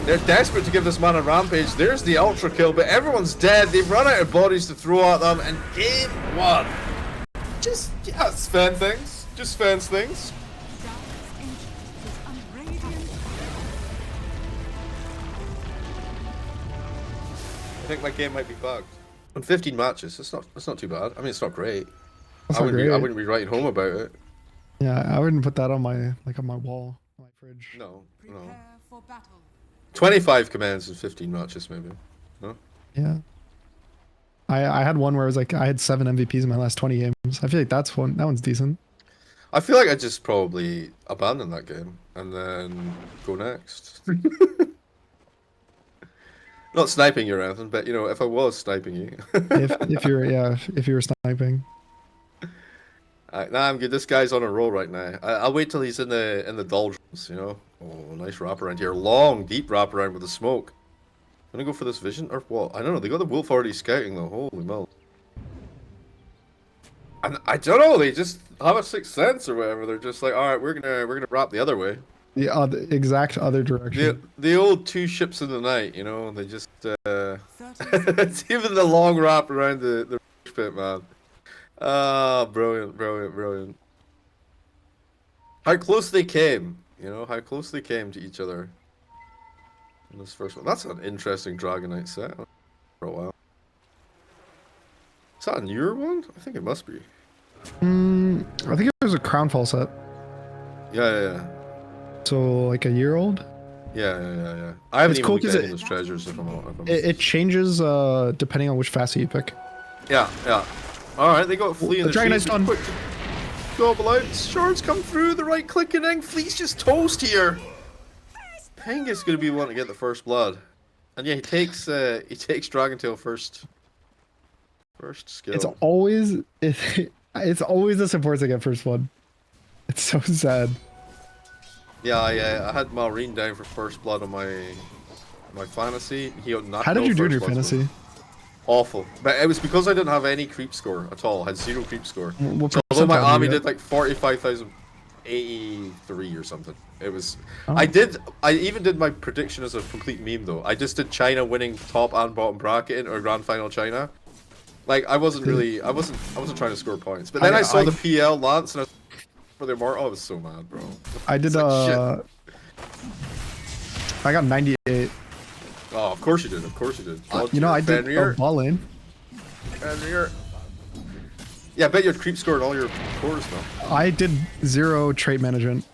They're desperate to give this man a rampage. There's the ultra kill, but everyone's dead. They've run out of bodies to throw at them, and game 1. Just, yeah, Sven things. Just Sven's things. I think my game might be bugged. On 15 matches, it's not too bad. I mean, it's not great. I wouldn't be writing home about it. Yeah, I wouldn't put that on my wall, my fridge. No. Prepare for battle. 25 commands in 15 matches, maybe. No? Yeah. I had one where it was like I had 7 MVPs in my last 20 games. I feel like that one's decent. I feel like I just probably abandon that game and then go next. Not sniping you or anything, but you know, if I was sniping you. if you were sniping. Nah, I'm good. This guy's on a roll right now. I'll wait till he's in the doldrums, you know. Oh, nice wraparound here. Long, deep wraparound with the smoke. Gonna go for this vision or what? I don't know. They got the wolf already scouting though. Holy moly. And I don't know. They just have a sixth sense or whatever. They're just like, all right, we're gonna wrap the other way. The exact other direction. The old 2 ships in the night, you know. They just it's even the long wrap around the pit, man. Ah, brilliant. How close they came, you know, how close they came to each other in this first one. That's an interesting Dragonite set for a while. Is that a newer one? I think it must be. I think it was a Crownfall set. Yeah. So like a year old? Yeah. I haven't even looked at any of those treasures if I'm it changes depending on which facet you pick. Yeah. Alright, they got Flea in the Dragonite's done. Gobble out. Shards come through. The right clicking in. Fleet's just toast here. Pengus gonna be the one to get the first blood. And yeah, he takes Dragon Tail first. First skill. It's always the supports that get first blood. It's so sad. Yeah, I had Malrine down for first blood on my fantasy. He got not. How did you do in your blood. fantasy? Awful, but it was because I didn't have any creep score at all. I had 0 creep score. What So although my percentile army do you did like 45,083 or something. It was. Oh. I even did my prediction as a complete meme though. I just did China winning top and bottom bracket or grand final China. Like I wasn't trying to score points. But then I saw the PL Lance and I was for the Immortal. I was so mad, bro. I did Like, I got 98. Oh, of course you did. Of course you did. You know, I did ball in. Fenrir. Yeah, I bet you had creep score in all your cores though. I did 0 trait management.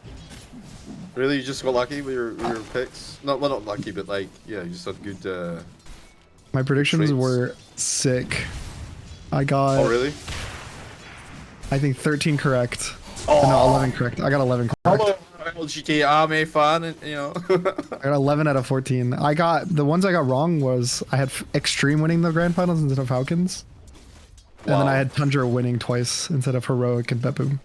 Really, you just got lucky with your picks? Well, not lucky, but like, yeah, you just had good. My predictions traits. were sick. I got. Oh really? I think 13 correct. Oh. No, 11 correct. I got 11 correct. Hello, GTA Army fan, and you know. I got 11 out of 14. I got the ones I got wrong was I had Extreme winning the grand finals instead of Falcons, and then I had Tundra winning twice instead of Heroic and Beppu.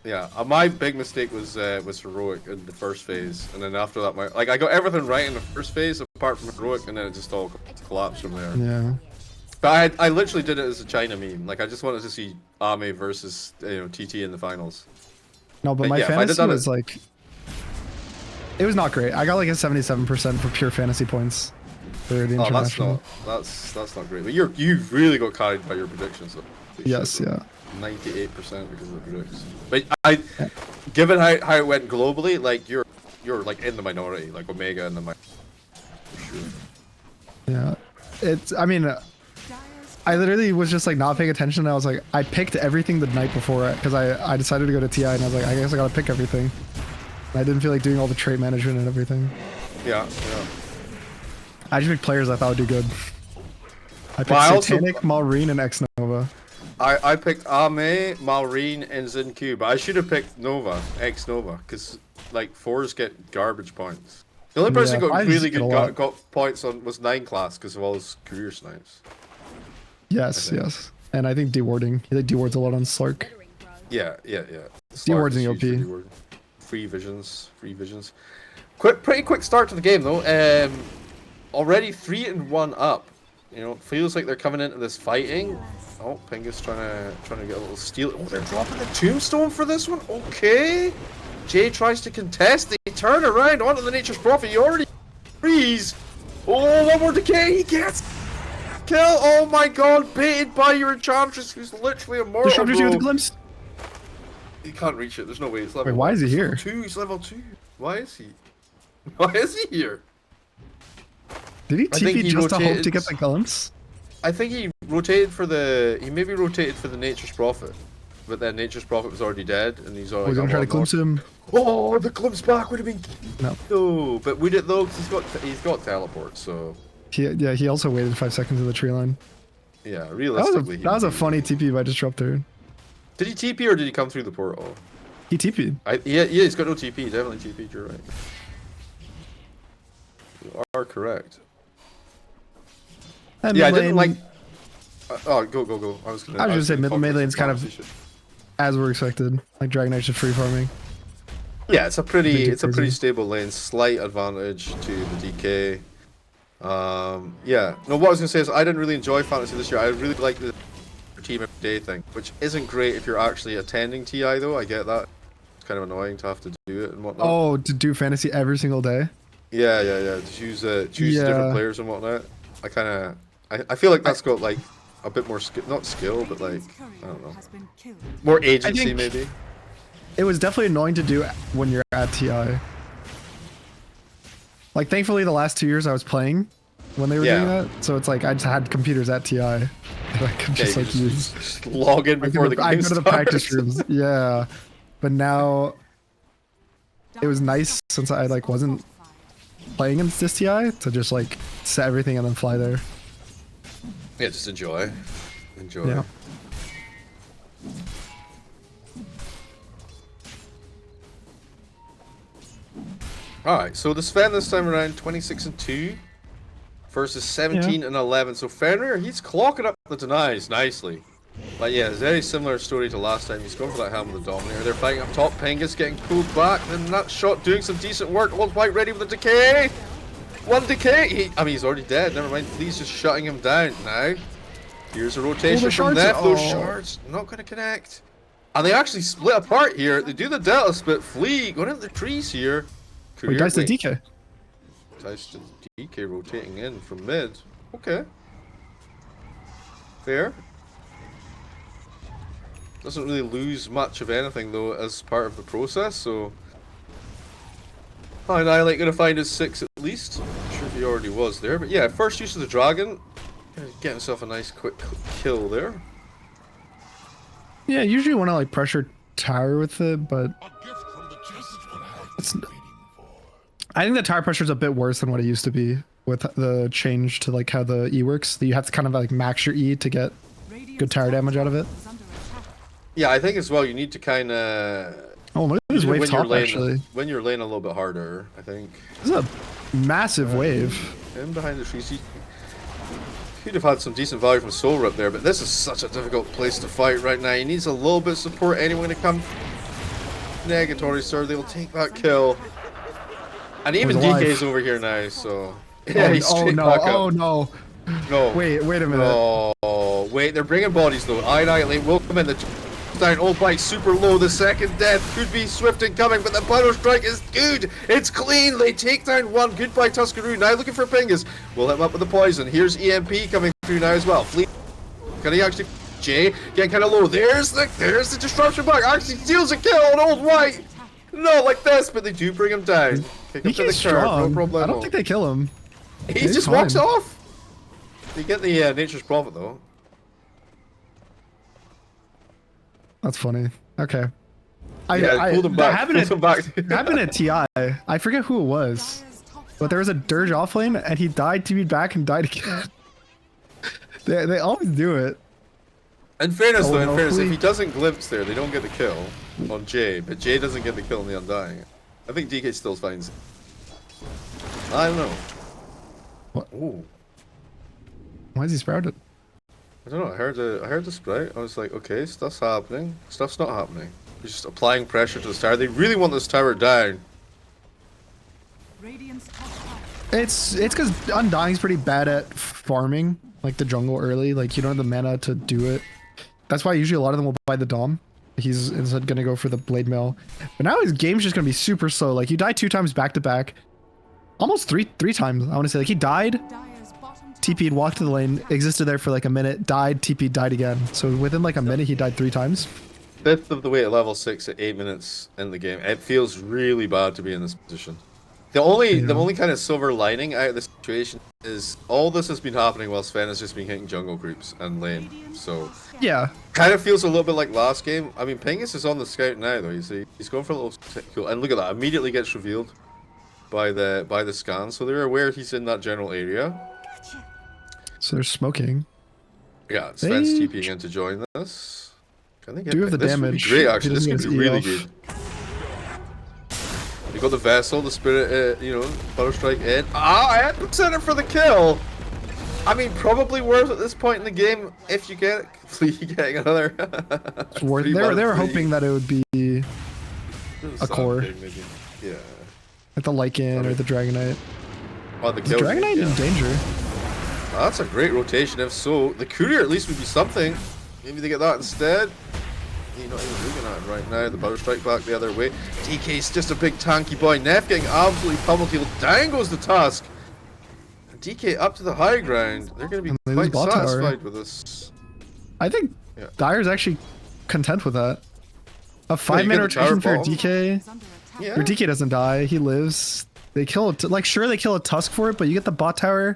Yeah, my big mistake was Heroic in the first phase, and then after that, I got everything right in the first phase apart from Heroic, and then it just all collapsed from there. Yeah. But I literally did it as a China meme. Like I just wanted to see Ame versus TT in the finals. No, but my fantasy was like, it was not great. I got like a 77% for pure fantasy points for the international. That's not great. But you've really got carried by your predictions though. Yes, yeah. 98% because of the predictions. But given how it went globally, like you're like in the minority, like Omega in the minority. For sure. Yeah, I mean, I literally was just like not paying attention. And I was like, I picked everything the night before because I decided to go to TI and I was like, I guess I gotta pick everything. And I didn't feel like doing all the trait management and everything. Yeah. I just picked players I thought would do good. I picked Satanic, Malrine, and X Nova. I picked Ame, Malrine, and Zinq, but I should have picked Nova, X Nova, because like 4s get garbage points. The only person who got really good got points on was 9 class because of all his career snipes. Yes. And I think dewarding. He like dewards a lot on Slark. Yeah. Dewards in the OP. Free visions. Pretty quick start to the game though. Already 3-1 up. You know, feels like they're coming into this fighting. Oh, Pengus trying to get a little steal. Oh, they're dropping the tombstone for this one. Okay. Jay tries to contest. They turn around onto the Nature's Prophet. He already freeze. Oh, one more decay. He gets kill. Oh my god, baited by your Enchantress, who's literally immortal. Disruptors you with a glimpse. He can't reach it. There's no way. It's level. Wait, why is he here? 2. He's level 2. Why is he? Why is he here? Did he TP just to hope to get the glimpse? I think he rotated for the. He maybe rotated for the Nature's Prophet, but then Nature's Prophet was already dead, and he's already. We're gonna try to glimpse him. Oh, the glimpse back would have been. No. No, but would it though? Cause he's got teleport, so. He also waited 5 seconds in the tree line. Yeah, realistically. That was a funny TP by Disruptor. Did he TP or did he come through the portal? He TP'd. Yeah, he's got no TP. Definitely TP'd. You're right. You are correct. And yeah, I didn't like. Oh, go. I was gonna say mid lane's kind of as we're expected. Like Dragon Knight's just free farming. Yeah, it's a pretty stable lane. Slight advantage to the DK. Yeah. No, what I was gonna say is I didn't really enjoy fantasy this year. I really like the team every day thing, which isn't great if you're actually attending TI though. I get that. It's kind of annoying to have to do it and whatnot. Oh, to do fantasy every single day. Yeah. To choose different players and whatnot. I feel like that's got like a bit more not skill, but like I don't know, more agency maybe. It was definitely annoying to do when you're at TI. Like thankfully the last 2 years I was playing when they were doing that, so it's like I just had computers at TI. I could just use. Log in before the game I go to the practice rooms. Yeah, but now it was nice since I like wasn't playing in this TI to just like set everything and then fly there. Yeah, just enjoy. Yeah. Alright, so the Sven this time around, 26-2 versus 17-11. So Fenrir, he's clocking up the denies nicely. But yeah, it's a very similar story to last time. He's going for that helm of the Dominator. They're fighting up top. Pengus getting pulled back. Then that shot doing some decent work. Old White ready with the decay. One decay. I mean, he's already dead. Never mind. Flea's just shutting him down now. Here's a rotation from Nef. Those shards not going to connect. And they actually split apart here. They do the Delta split. Flea going into the trees here. He dies to DK. Dice to DK rotating in from mid. Okay. Fair. Doesn't really lose much of anything though as part of the process, so Annihilate gonna find his 6 at least. I'm sure if he already was there, but yeah, first use of the dragon. Gonna get himself a nice quick kill there. Yeah, usually want to like pressure tower with it, but I think the tower pressure is a bit worse than what it used to be with the change to like how the E works. That you have to kind of like max your E to get good tower damage out of it. Yeah, I think as well you need to kind of. Oh, look at this wave top actually. When you're laying a little bit harder, I think. This is a massive wave. In behind the trees, he'd have had some decent value from Solar up there, but this is such a difficult place to fight right now. He needs a little bit of support. Anyone to come negatory, sir, they will take that kill. And even DK's over here now, so yeah, he's straight back up. Oh no! No. Wait a minute. Oh, wait, they're bringing bodies though. Annihilate will come in. The down, Old Bite super low. The second death could be swift and coming, but the Battle Strike is good. It's clean. They take down one. Goodbye, Tuscaroo. Now looking for Pingus. We'll hit him up with the poison. Here's EMP coming through now as well. Fleet. Can he actually? Jay getting kind of low. There's the disruption back. Actually steals a kill on Old White. Not like this, but they do bring him down. Kick him to the curb. No problem. I don't think they kill him. He just walks off. They get the Nature's Prophet though. That's funny. Okay. Pulled him back. Happened at TI. I forget who it was, but there was a Dirge offlane and he died, TV'd back, and died again. they always do it. In fairness, though, if he doesn't glimpse there, they don't get the kill on Jay, but Jay doesn't get the kill on the Undying. I think DK still finds it. I don't know. What? Ooh. Why is he sprouted? I don't know. I heard the sprout. I was like, okay, stuff's happening. Stuff's not happening. He's just applying pressure to the tower. They really want this tower down. It's because Undying's pretty bad at farming, like the jungle early. Like you don't have the mana to do it. That's why usually a lot of them will buy the Dom. He's instead gonna go for the Blade Mail. But now his game's just gonna be super slow. Like you die 2 times back to back. Almost three times, I want to say. Like he died, TP'd, walked to the lane, existed there for like a minute, died, TP'd, died again. So within like a minute, he died 3 times. Fifth of the way at level 6 at 8 minutes in the game. It feels really bad to be in this position. The only kind of silver lining out of the situation is all this has been happening while Sven has just been hitting jungle creeps and lane. So yeah, kind of feels a little bit like last game. I mean, Pingus is on the scout now though. You see, he's going for a little cool, and look at that. Immediately gets revealed by the scan, so they're aware he's in that general area. So they're smoking. Yeah, Sven's TPing in to join this. Can they get do have the this damage? Would be great, actually. This could be really good. You got the Vessel, the Spirit, Battle Strike in. I had center for the kill. I mean, probably worth at this point in the game if you get it. Flea getting another. They were hoping that it would be a core. Yeah. Like the Lycan or the Dragonite. Oh, the Dragonite in danger. Oh, that's a great rotation. If so, the Courier at least would be something. Maybe they get that instead. You're not even looking at it right now. The Battle Strike back the other way. DK's just a big tanky boy. Neff getting absolutely pummeled. Down goes the Tusk. And DK up to the high ground. They're going to be quite satisfied with this. I think Dire's actually content with that. A 5-man rotation for DK. Yeah. Your DK doesn't die. He lives. They kill it. Like, sure, they kill a Tusk for it, but you get the bot tower.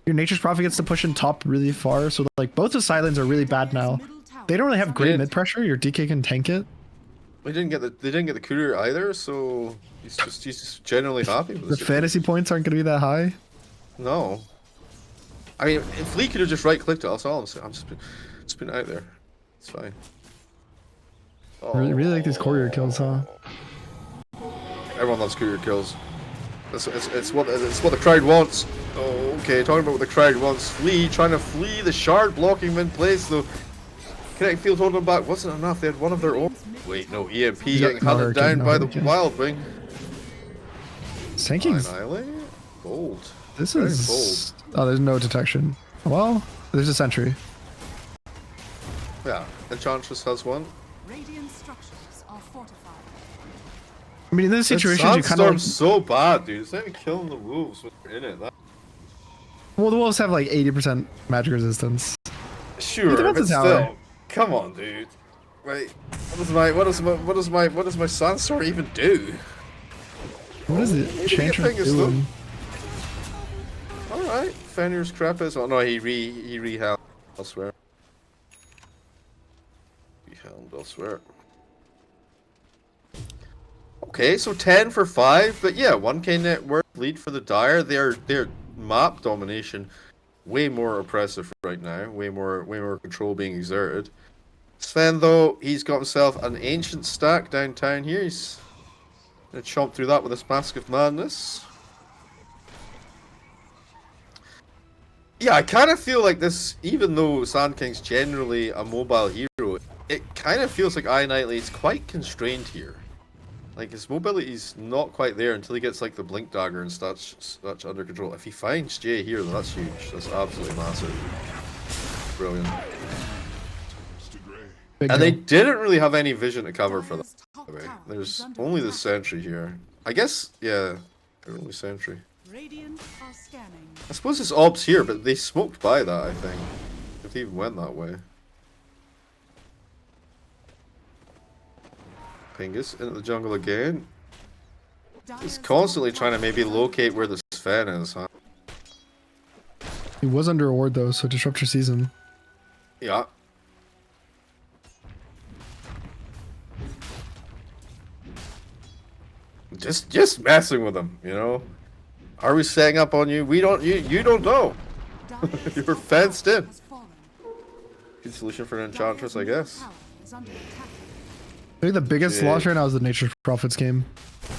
Your Nature's Prophet gets to push in top really far. So, like, both the side lanes are really bad now. They don't really have great mid pressure. Your DK can tank it. They didn't get the Courier either, so he's just generally happy with the fantasy points aren't going to be that high. No. I mean, if Flea could have just right-clicked it, that's all I'm saying. I'm just been out there. It's fine. I really like these courier kills, huh? Everyone loves courier kills. It's what the crowd wants. Oh, okay, talking about what the crowd wants. Flee, trying to flee. The shard blocking him in place though. Kinetic field holding them back wasn't enough. They had one of their own. Wait, no, EMP getting hunted down by the Wild Wing. Sanking's Annihilate? Bold. This Very is bold. Oh, there's no detection. Well, there's a sentry. Yeah, Enchantress has one. Radiant structures are fortified. I mean, in this situation, you kind of Sandstorm's so bad, dude. It's not even killing the wolves when they're in it. well, the wolves have like 80% magic resistance. Sure, depends but on still, tower. come on, dude. Wait, what does my Sandstorm even do? What is it? Enchantress doing? All right, Fenrir's crap is. Oh no, he rehelmed elsewhere. Rehelmed elsewhere. Okay, so 10 for 5, but yeah, 1k net worth lead for the Dire. Their map domination way more oppressive right now. Way more control being exerted. Sven though, he's got himself an ancient stack downtown here. He's gonna chomp through that with his Mask of Madness. Yeah, I kind of feel like this, even though Sand King's generally a mobile hero, it kind of feels like Knightly is quite constrained here. Like, his mobility's not quite there until he gets, like, the Blink Dagger and such under control. If he finds Jay here, then that's huge. That's absolutely massive. Brilliant. And they didn't really have any vision to cover for that. There's only the sentry here. I guess, yeah, only sentry. Radiant are scanning. I suppose it's obs here, but they smoked by that, I think. If they even went that way. Pingus into the jungle again. He's constantly trying to maybe locate where the Sven is, huh? He was under a ward though, so disrupt your season. Yeah. Just messing with him, you know? Are we setting up on you? We don't. You don't know. You're fenced in. Good solution for an Enchantress, I guess. I think the biggest loss right now is the Nature's Prophets game.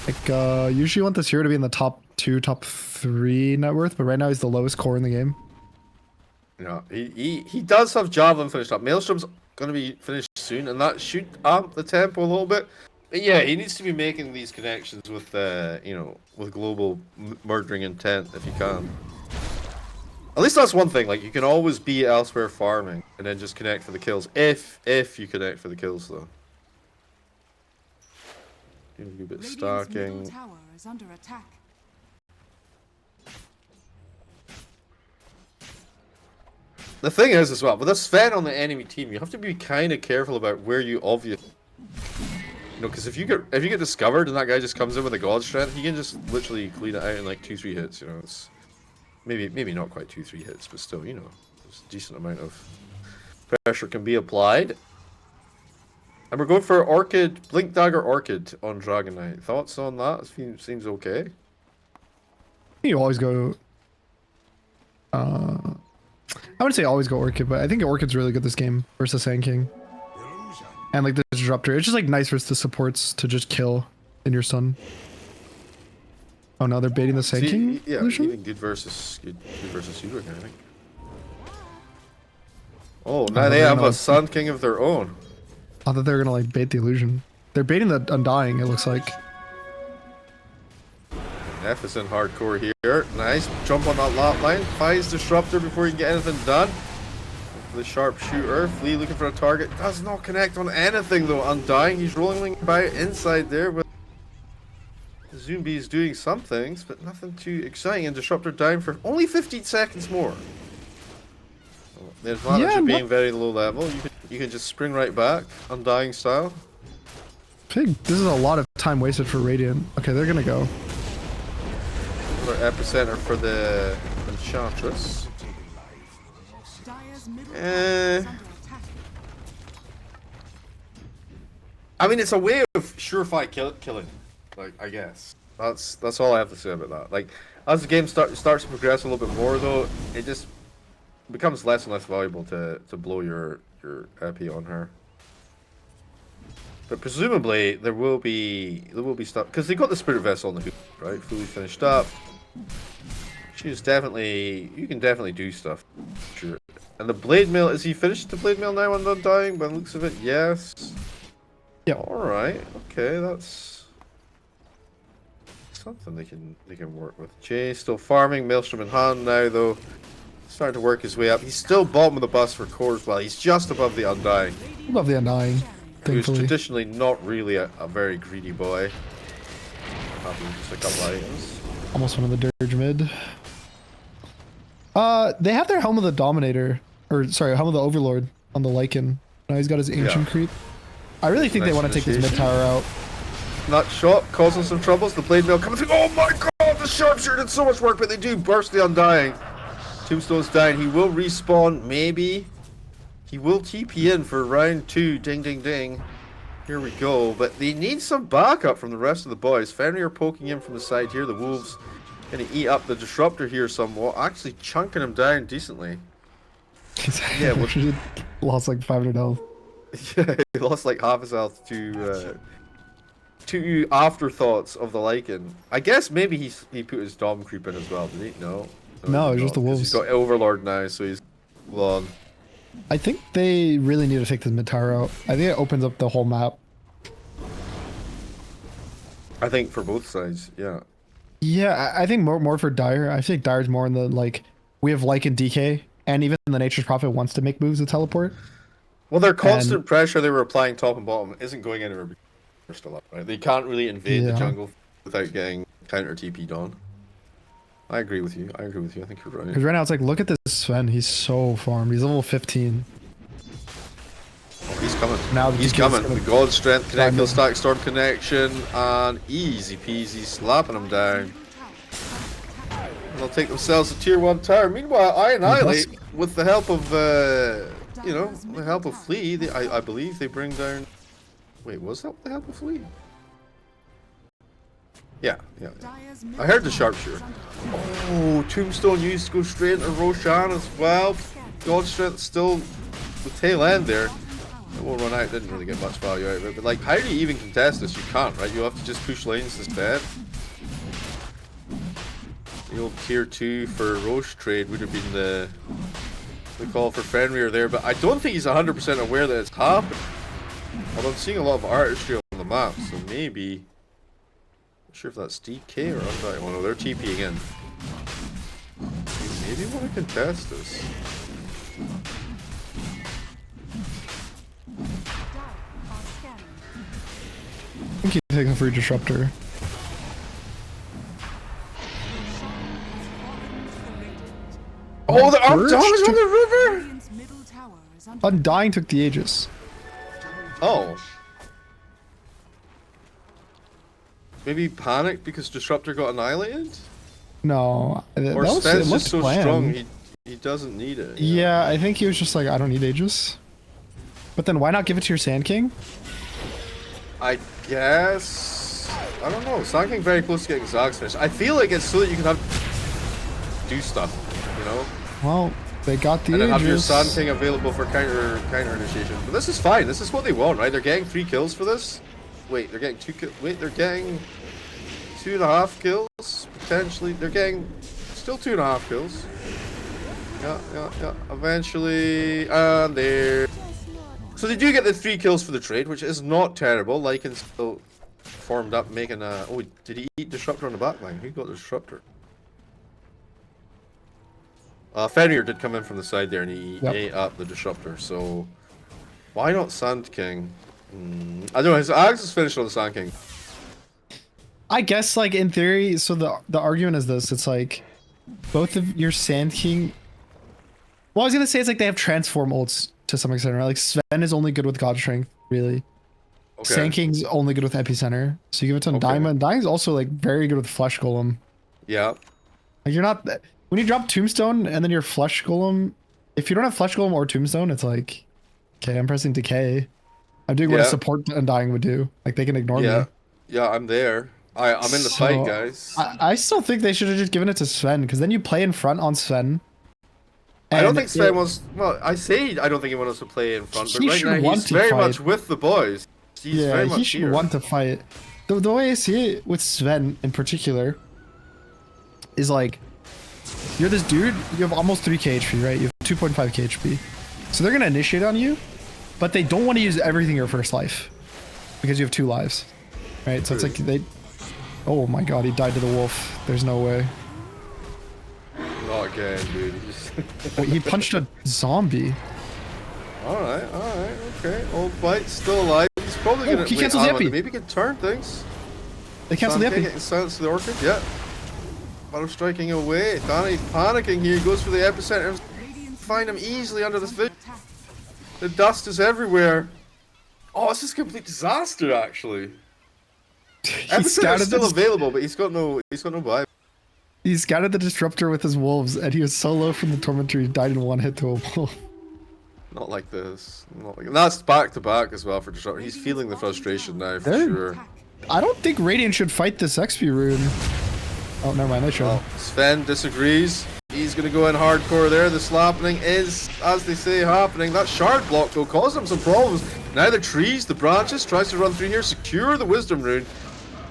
Like, usually you want this hero to be in the top 2, top 3 net worth, but right now he's the lowest core in the game. Yeah, he does have Javelin finished up. Maelstrom's gonna be finished soon, and that should amp the tempo a little bit. But yeah, he needs to be making these connections with, you know, with global murdering intent if you can. At least that's one thing. Like, you can always be elsewhere farming and then just connect for the kills. If you connect for the kills, though. Do a bit of stacking. Tower is under attack. The thing is, as well, with a Sven on the enemy team, you have to be kind of careful about where you obviously. You know, because if you get discovered and that guy just comes in with a god strength, he can just literally clean it out in like 2-3 hits. You know, it's maybe not quite 2-3 hits, but still, you know, there's a decent amount of pressure can be applied. And we're going for Orchid, Blink Dagger Orchid on Dragon Knight. Thoughts on that? Seems okay. You always go. I wouldn't say always go Orchid, but I think Orchid's really good this game versus Sand King. And like the disruptor, it's just like nice versus the supports to just kill in your stun. Oh no, they're baiting the Sand King. Yeah, illusion? even good versus Udrik, I think. Oh, now they have a Sand King of their own. I thought they were gonna like bait the illusion. They're baiting the Undying. It looks like. F is in hardcore here. Nice jump on that lot line. Finds disruptor before you can get anything done. The sharpshooter, Flea looking for a target, does not connect on anything though. Undying, he's rolling by inside there with Zoombies doing some things, but nothing too exciting. And disruptor down for only 15 seconds more. The advantage of being very low level, you can just spring right back, Undying style. Pig, this is a lot of time wasted for Radiant. Okay, they're gonna go. Another epicenter for the Enchantress. I mean, it's a way of surefire killing. Like, I guess that's all I have to say about that. Like, as the game starts to progress a little bit more, though, it just becomes less and less valuable to blow your EP on her. But presumably there will be stuff because they got the Spirit Vessel on the hoop, right? Fully finished up. She's definitely you can definitely do stuff. Sure. And the Blade Mail, is he finished the Blade Mail now on Undying by the looks of it? Yes. Yeah. Alright, okay, that's something they can work with. Jay still farming, Maelstrom in hand now though. Starting to work his way up. He's still bottom of the bus for core as well. He's just above the Undying. Above the Undying. Who's Thankfully. traditionally not really a very greedy boy. Having just a couple items. Almost one of the dirge mid. They have their Helm of the Dominator, or sorry, Helm of the Overlord on the Lycan. Now he's got his Ancient Creep. I really think they Nice want to take this mid initiation. tower out. Not shot, causing some troubles. The Blade Mail coming through. Oh my god, the Sharpshooter did so much work, but they do burst the Undying. Tombstone's down. He will respawn, maybe. He will TP in for round 2. Ding, ding, ding. Here we go. But they need some backup from the rest of the boys. Fenrir poking in from the side here. The Wolves going to eat up the Disruptor here somewhat. Actually chunking him down decently. Yeah, well, He lost like 500 health. yeah, he lost like half his health to afterthoughts of the Lycan. I guess maybe he put his Dom creep in as well. Did he? No. No, he it's just did the not, 'cause Wolves. He's got Overlord now, so he's long. I think they really need to take this mid tower out. I think it opens up the whole map. I think for both sides, yeah. Yeah, I think more for Dire. I think Dire's more in the like we have Lycan DK, and even the Nature's Prophet wants to make moves with teleport. Well, their constant pressure they were applying top and bottom isn't going anywhere because they're still up, right? They can't really invade the Yeah. jungle without getting counter TP'd on. I agree with you. I think you're right. Because right now it's like, look at this Sven. He's so farmed. He's level 15. He's coming. Now the He's DK is coming. gonna- The God Strength Connect, Find Kill him. Stack Storm Connection, and easy peasy slapping him down. And they'll take themselves a tier 1 tower. Meanwhile, I Annihilate, with the help of, the help of Flea, I believe they bring down... Wait, was that with the help of Flea? Yeah. I heard the Sharpshooter. Oh, Tombstone used to go straight into Roshan as well. God Strength still the tail end there. It will run out, didn't really get much value out of it. But like, how do you even contest this? You can't, right? You have to just push lanes instead. The old tier 2 for Roche trade would have been the call for Fenrir there, but I don't think he's 100% aware that it's happened. Although I'm seeing a lot of artistry on the map, so maybe... Not sure if that's DK or Undying. Oh no, they're TPing in. Maybe want to contest this. I think you take a free disruptor. Oh, the Birch Undying is on took- the river! Radiant's middle tower is under Undying took the Aegis. Oh. Maybe panicked because Disruptor got annihilated? No, that Or was, it Sten's looked just so planned. strong he doesn't need it. Yeah, I think he was just like, I don't need Aegis. But then why not give it to your Sand King? I guess... I don't know. Sand King very close to getting Zag's finished. I feel like it's so that you can do stuff, you know? Well, they got the And then have your Aegis. Sand King available for counter initiation. But this is fine. This is what they want, right? They're getting 3 kills for this. Wait, they're getting 2 kills. Wait, they're getting 2.5 kills potentially. They're getting still 2.5 kills. Yeah. Eventually, and there. So they do get the 3 kills for the trade, which is not terrible. Lycan's still formed up, making a. Oh, did he eat Disruptor on the backline? Who got the Disruptor? Fenrir did come in from the side there, and he ate up the Disruptor. So why not Sand King? I don't know. His Axe is finished on the Sand King. I guess, like, in theory, so the argument is this. It's like, both of your Sand King... Well, I was going to say it's like they have transform ults to some extent, right? Like, Sven is only good with God Strength, really. Okay. Sand King's only good with Epicenter. So you give it to Undying. Undying's also, like, very good with Flesh Golem. Yeah. Like, you're not... When you drop Tombstone and then your Flesh Golem... If you don't have Flesh Golem or Tombstone, it's like... Okay, I'm pressing Decay. I'm doing what a support Undying would do. Like, they can ignore me. Yeah, I'm there. I'm in the fight, guys. I still think they should have just given it to Sven, because then you play in front on Sven. I don't think Sven wants... Well, I say I don't think he wants to play in front, but He right should now want he's to very fight. much with the boys. He's very much he should here. want to fight. The way I see it with Sven in particular is like, you're this dude, you have almost 3k HP, right? You have 2.5k HP. So they're going to initiate on you, but they don't want to use everything your first life because you have 2 lives, right? So it's like they... Oh my god, he died to the wolf. There's no way. Not again, dude. Wait, he punched a zombie. Alright, okay. Old fight, still alive. He's probably gonna... He cancels the epi. Maybe he can turn things. They canceled the epi. Getting silence to the Orchid, yeah. Auto striking away. Donnie panicking here. He goes for the epicenter. Find him easily under this vision. The dust is everywhere. Oh, this is a complete disaster, actually. Epicenter's still available, but he's got no vibe. He scouted the disruptor with his wolves, and he was so low from the tormentor he died in 1 hit to a wolf. Not like this. Not like that's back to back as well for disruptor. He's feeling the frustration now for sure. I don't think Radiant should fight this XP rune. Oh, never mind. They should. Well, Sven disagrees. He's going to go in hardcore there. The slapping is, as they say, happening. That shard block, though, caused him some problems. Now the trees, the branches, tries to run through here, secure the wisdom rune.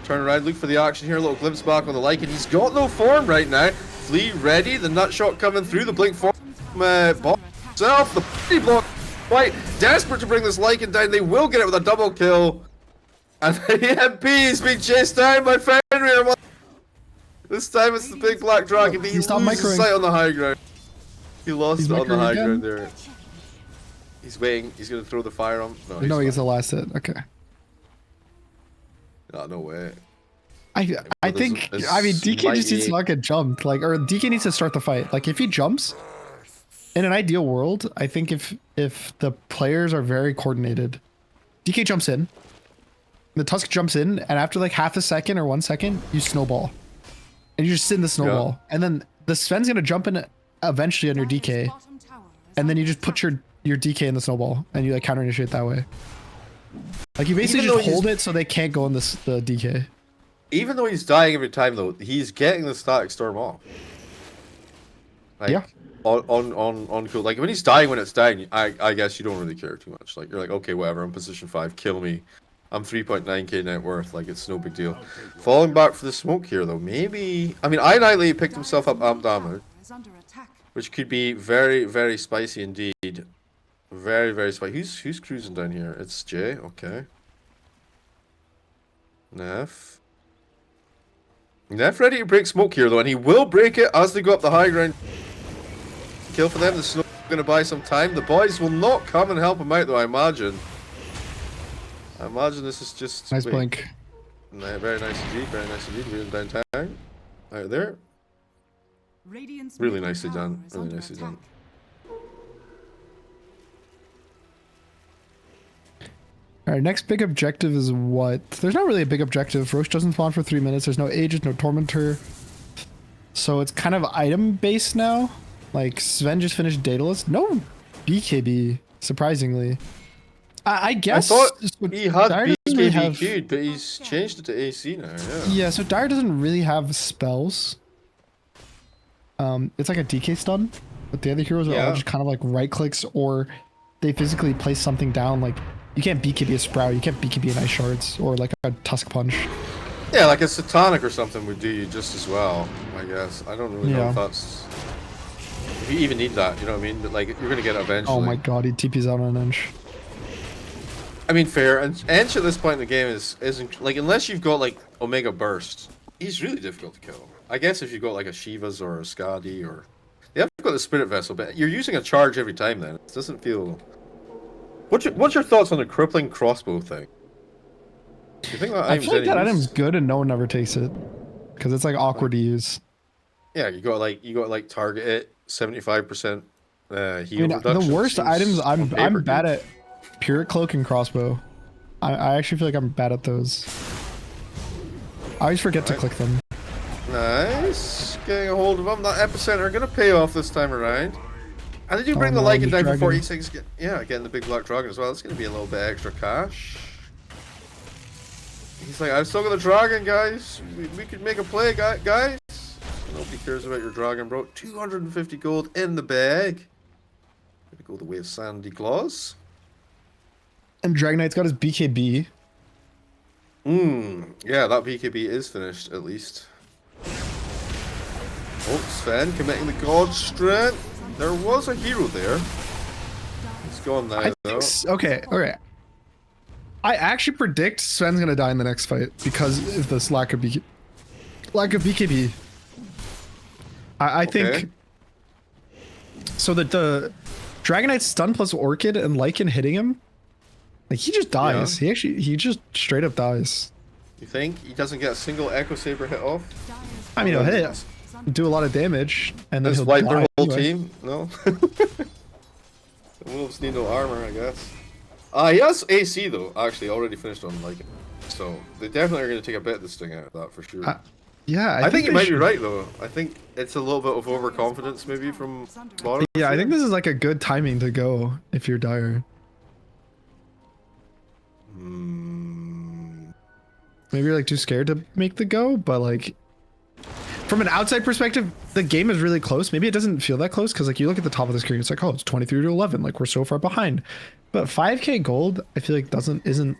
Turn around, look for the action here. A little glimpse back on the Lycan. He's got no form right now. Flea ready. The nut shot coming through. The blink form. Bob himself. The body block. Quite desperate to bring this Lycan down. They will get it with a double kill. And the MP is being chased down by Fenrir. This time it's the big black dragon, but he loses sight on the high ground. He lost it on the high ground there. He's waiting. He's going to throw the fire on. No, he gets the last hit. Okay. No way. I think DK just needs to not get jumped, like, or DK needs to start the fight. Like, if he jumps, in an ideal world, I think if the players are very coordinated, DK jumps in, the Tusk jumps in, and after like half a second or 1 second, you snowball, and you just sit in the snowball, and then the Sven's gonna jump in eventually on your DK, and then you just put your DK in the snowball, and you like counter initiate that way. Like, you basically just hold it so they can't go in the DK. Even though he's dying every time, though, he's getting the static storm off. Like, yeah. On cool. Like, when he's dying, when it's dying, I guess you don't really care too much. Like, you're like, okay, whatever. I'm position 5. Kill me. I'm 3.9k net worth. Like, it's no big deal. Falling back for the smoke here, though. Maybe. I mean, Iannightly picked himself up amp damage, which could be very, very spicy indeed. Very, very spicy. Who's cruising down here? It's Jay. Okay. Neff ready to break smoke here, though, and he will break it as they go up the high ground. Kill for them. The snow going to buy some time. The boys will not come and help him out, though, I imagine. I imagine this is just... Nice blink. Nah, very nice indeed. Very nice indeed. We're in downtown. Out there. Really nicely done. Really nicely done. Alright, next big objective is what? There's not really a big objective. Roche doesn't spawn for 3 minutes. There's no Aegis, no Tormentor. So it's kind of item based now. Like, Sven just finished Daedalus. No BKB, surprisingly. I guess... I thought he had BKB really queued, but he's changed it to AC now, yeah. Yeah, so Dire doesn't really have spells. It's like a DK stun, but the other heroes are all just kind of like right clicks, or they physically place something down. Like, you can't BKB a Sprout, you can't BKB an Ice Shards, or like a Tusk Punch. Yeah, like a Satanic or something would do you just as well, I guess. I don't really know if that's... If you even need that, you know what I mean? But like, you're gonna get it eventually. Oh my god, he TP's out on an Ench. I mean, fair. And Ench at this point in the game isn't... Like, unless you've got, like, Omega Burst, he's really difficult to kill. I guess if you've got, like, a Shiva's or a Skadi or... They have got the Spirit Vessel, but you're using a charge every time then. It doesn't feel... What's your thoughts on the crippling crossbow thing? Do you think that I feel like that item's good and no one ever takes it. Because it's, like, awkward to use. Yeah, you got like target it 75% heal reduction. The worst items I'm bad at Pure Cloak and Crossbow. I actually feel like I'm bad at those. I always forget to click them. Nice, getting a hold of them. That epicenter gonna pay off this time around. And did you bring the Lycan down for 46? Yeah, getting the big black dragon as well. It's gonna be a little bit extra cash. He's like, I've still got the dragon, guys. We could make a play, guys. Nobody cares about your dragon, bro. 250 gold in the bag. Gonna go the way of Sandy Claus. And Dragonite's got his BKB. Yeah, that BKB is finished at least. Oh, Sven committing the God Strength. There was a hero there. It's gone now, I though. think okay. I actually predict Sven's gonna die in the next fight because of this lack of BKB. I think so that the Dragonite stun plus Orchid and Lycan hitting him, like he just dies. Yeah. He just straight up dies. You think he doesn't get a single Echo Saber hit off? I mean, he'll hit, do a lot of damage, and then Just he'll wipe their die whole anyway. team? No? The Wolves need no armor, I guess. He has AC though, actually, already finished on Lycan. So they definitely are going to take a bit of the sting out of that for sure. Yeah, I think you they might be should- right though. I think it's a little bit of overconfidence maybe from bottom. Yeah, I think this is like a good timing to go if you're Dire. Maybe you're like too scared to make the go, but like from an outside perspective, the game is really close. Maybe it doesn't feel that close because like you look at the top of the screen, it's like, oh, it's 23 to 11. Like we're so far behind. But 5k gold, I feel like isn't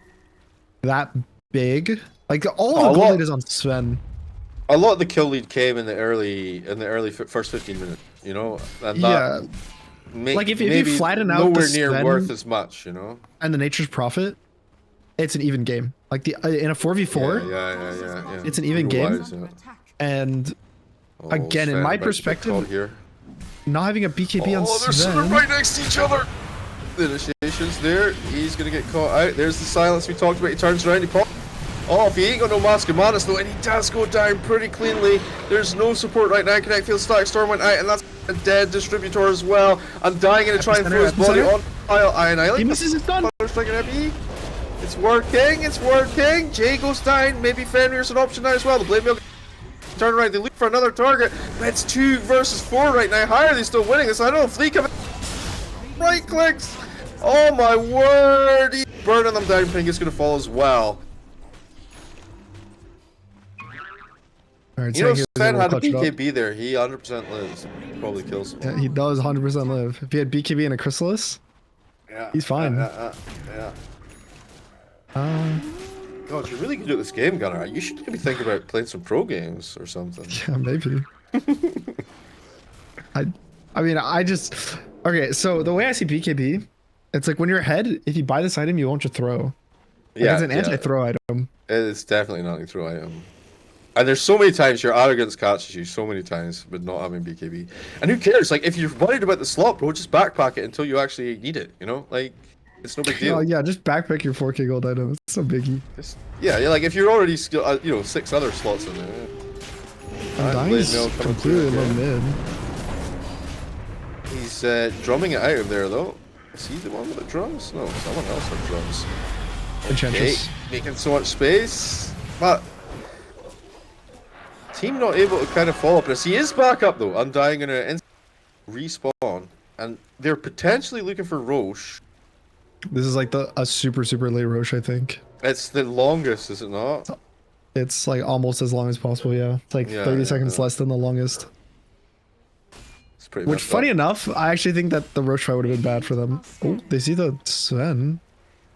that big. Like all the gold lead is on Sven. A lot of the kill lead came in the early first 15 minutes, you know, and that Like if you maybe flatten out nowhere the near Sven worth as much, you know. and the Nature's Prophet, it's an even game. Like the in a 4v4, Yeah. it's an even game. Otherwise, yeah. And Oh, again, in Sven my about to get perspective, caught here. not having a BKB on they're sort of Sven. right next to each other. The initiation's there. He's gonna get caught out. There's the silence we talked about. He turns around. He pops. Oh, if he ain't got no Mask of Madness though, and he does go down pretty cleanly. There's no support right now. Connect Field Static Storm went out, and that's a dead distributor as well. I'm dying to try and throw his body on Iron Island. He misses his gun. It's working. It's working. Jay goes down. Maybe Fenrir's an option now as well. The Blade Mill turn around. They look for another target. But it's 2 versus 4 right now. How are they still winning this? I don't know. Flea coming. Right clicks. Oh my word. He's burning them down. Pink is going to fall as well. Alright, You know, so Sven had a clutch it up. BKB there. He 100% lives. Probably kills him. Yeah, he does 100% live. If he had BKB and a Chrysalis, Yeah. he's fine. Yeah. Uh, God, you're really good at this game, Gunnar. You should maybe think about playing some pro games or something. yeah, maybe. I mean, I just okay. So the way I see BKB, it's like when you're ahead, if you buy this item, you won't just throw. Like, Yeah, it's an anti-throw item. It's definitely not a throw item. And there's so many times your arrogance catches you so many times with not having BKB. And who cares? Like, if you're worried about the slot, bro, just backpack it until you actually need it, you know? Like, it's no big deal. Oh yeah, just backpack your 4k gold item. It's no biggie. Yeah, like, if you're already, 6 other slots in there. I'm dying is completely low mid. He's drumming it out of there, though. Is he the one with the drums? No, someone else had drums. Enchantress. Making so much space. But team not able to kind of follow up this. He is back up though. Undying gonna respawn, and they're potentially looking for Roche. This is like a super late Roche, I think. It's the longest, is it not? It's like almost as long as possible. Yeah, it's like 30 seconds less than the longest. It's pretty. Which, funny enough, I actually think that the Roche fight would have been bad for them. Oh, they see the Sven.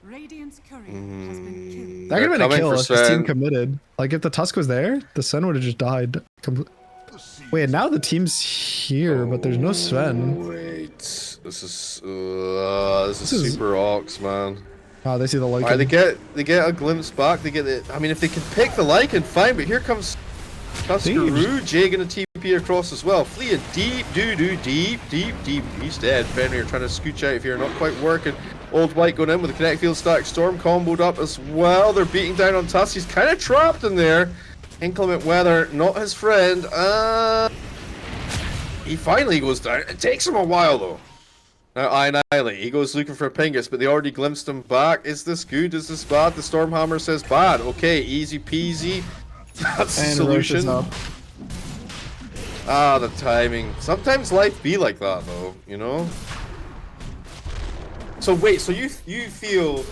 Radiant's courier has been killed. That could have been a kill if this Sven. team committed. Like if the Tusk was there, the Sven would have just died. Wait, now the team's here, but there's no Sven. Wait, this is super Ox, man. Oh, they see the Lycan. Alright, they get a glimpse back. They get the. I mean, if they can pick the Lycan, fine. But here comes Tuskaroo. Jay gonna TP across as well. Fleeing deep, deep. He's dead. Fenrir trying to scooch out of here, not quite working. Old White going in with the Connect Field Stack Storm comboed up as well. They're beating down on Tusk. He's kind of trapped in there. Inclement weather, not his friend. He finally goes down. It takes him a while though. Now Annihilate, he goes looking for Pingus, but they already glimpsed him back. Is this good? Is this bad? The Stormhammer says bad. Okay, easy peasy. That's the solution. The timing. Sometimes life be like that though, you know? So wait, so you feel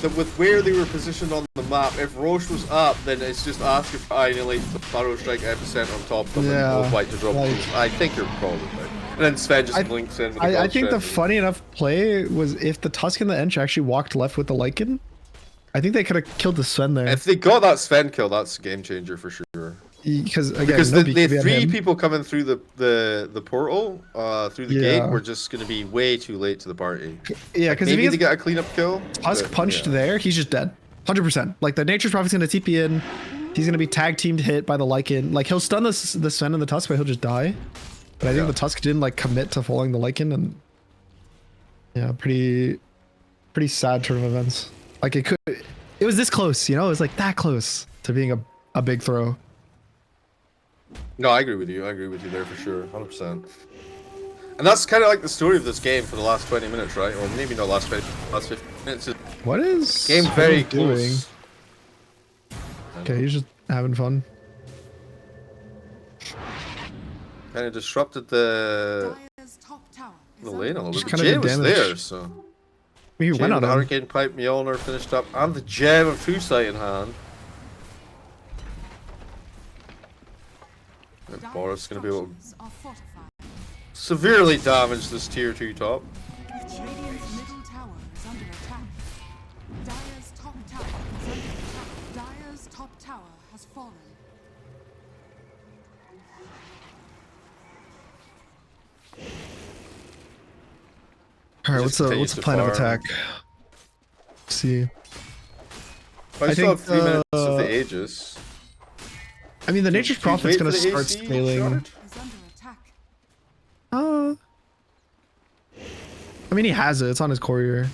that with where they were positioned on the map, if Roche was up, then it's just asking for Annihilate to Faro Strike epicenter on top of them and Old White to drop boost. I think you're probably right. And then Sven just blinks in with the I think the funny enough play was if the Tusk and the Ench actually walked left with the Lycan, I think they could have killed the Sven there. If they got that Sven kill, that's a game changer for sure. Because again, Because no the BKB on 3 him. people coming through the portal, through the gate, were just going to be way too late to the party. Yeah, because if Maybe he they gets get a cleanup kill. Tusk but, punched yeah. there, he's just dead. 100%. Like, the Nature's Prophet's going to TP in. He's going to be tag teamed hit by the Lycan. Like, he'll stun the Sven and the Tusk, but he'll just die. But I think the Tusk didn't, like, commit to following the Lycan, and... Yeah, pretty sad turn of events. Like, it was this close, you know? It was, like, that close to being a big throw. No, I agree with you. I agree with you there for sure. 100%. And that's kind of like the story of this game for the last 20 minutes, right? Or maybe not last 20, last 15 minutes. What is Game very doing? close. Okay, he's just having fun. Kind of disrupted the Dire's top tower is lane a under little Just bit. kinda Jay did was damage. there, so... I mean, he Jay went with on the him. Hurricane Pipe, Mjolnir finished up, and the gem of True Sight in hand. And Dire's Boris going to be able to structures are fortified. severely damage this tier 2 top. Radiant's middle tower is under attack. Dire's top tower is under attack. Dire's top tower has fallen. All right, Just what's continues the to plan of farm. attack? Let's see. I I still think, have 3 minutes of the Aegis. I mean, the Nature's Should we Prophet's wait gonna for the start AC scaling. shard? Is under attack. I mean, he has it. It's on his courier.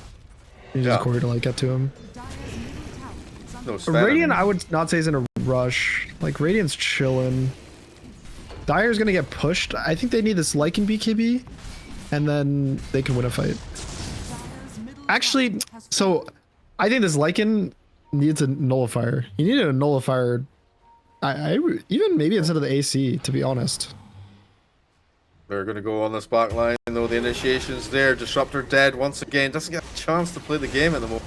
He uses Yeah. courier to like get to him. Dire's middle tower is under No, attack. Sven, I Radiant, mean. I would not say is in a rush. Like, Radiant's chilling. Dire's gonna get pushed. I think they need this Lycan BKB, and then they can win a fight. Dire's middle Actually, tower has so I think this Lycan needs a nullifier. He needed a nullifier. Even maybe instead of the AC, to be honest. They're going to go on this back line, though the initiation's there. Disruptor dead once again. Doesn't get a chance to play the game at the moment.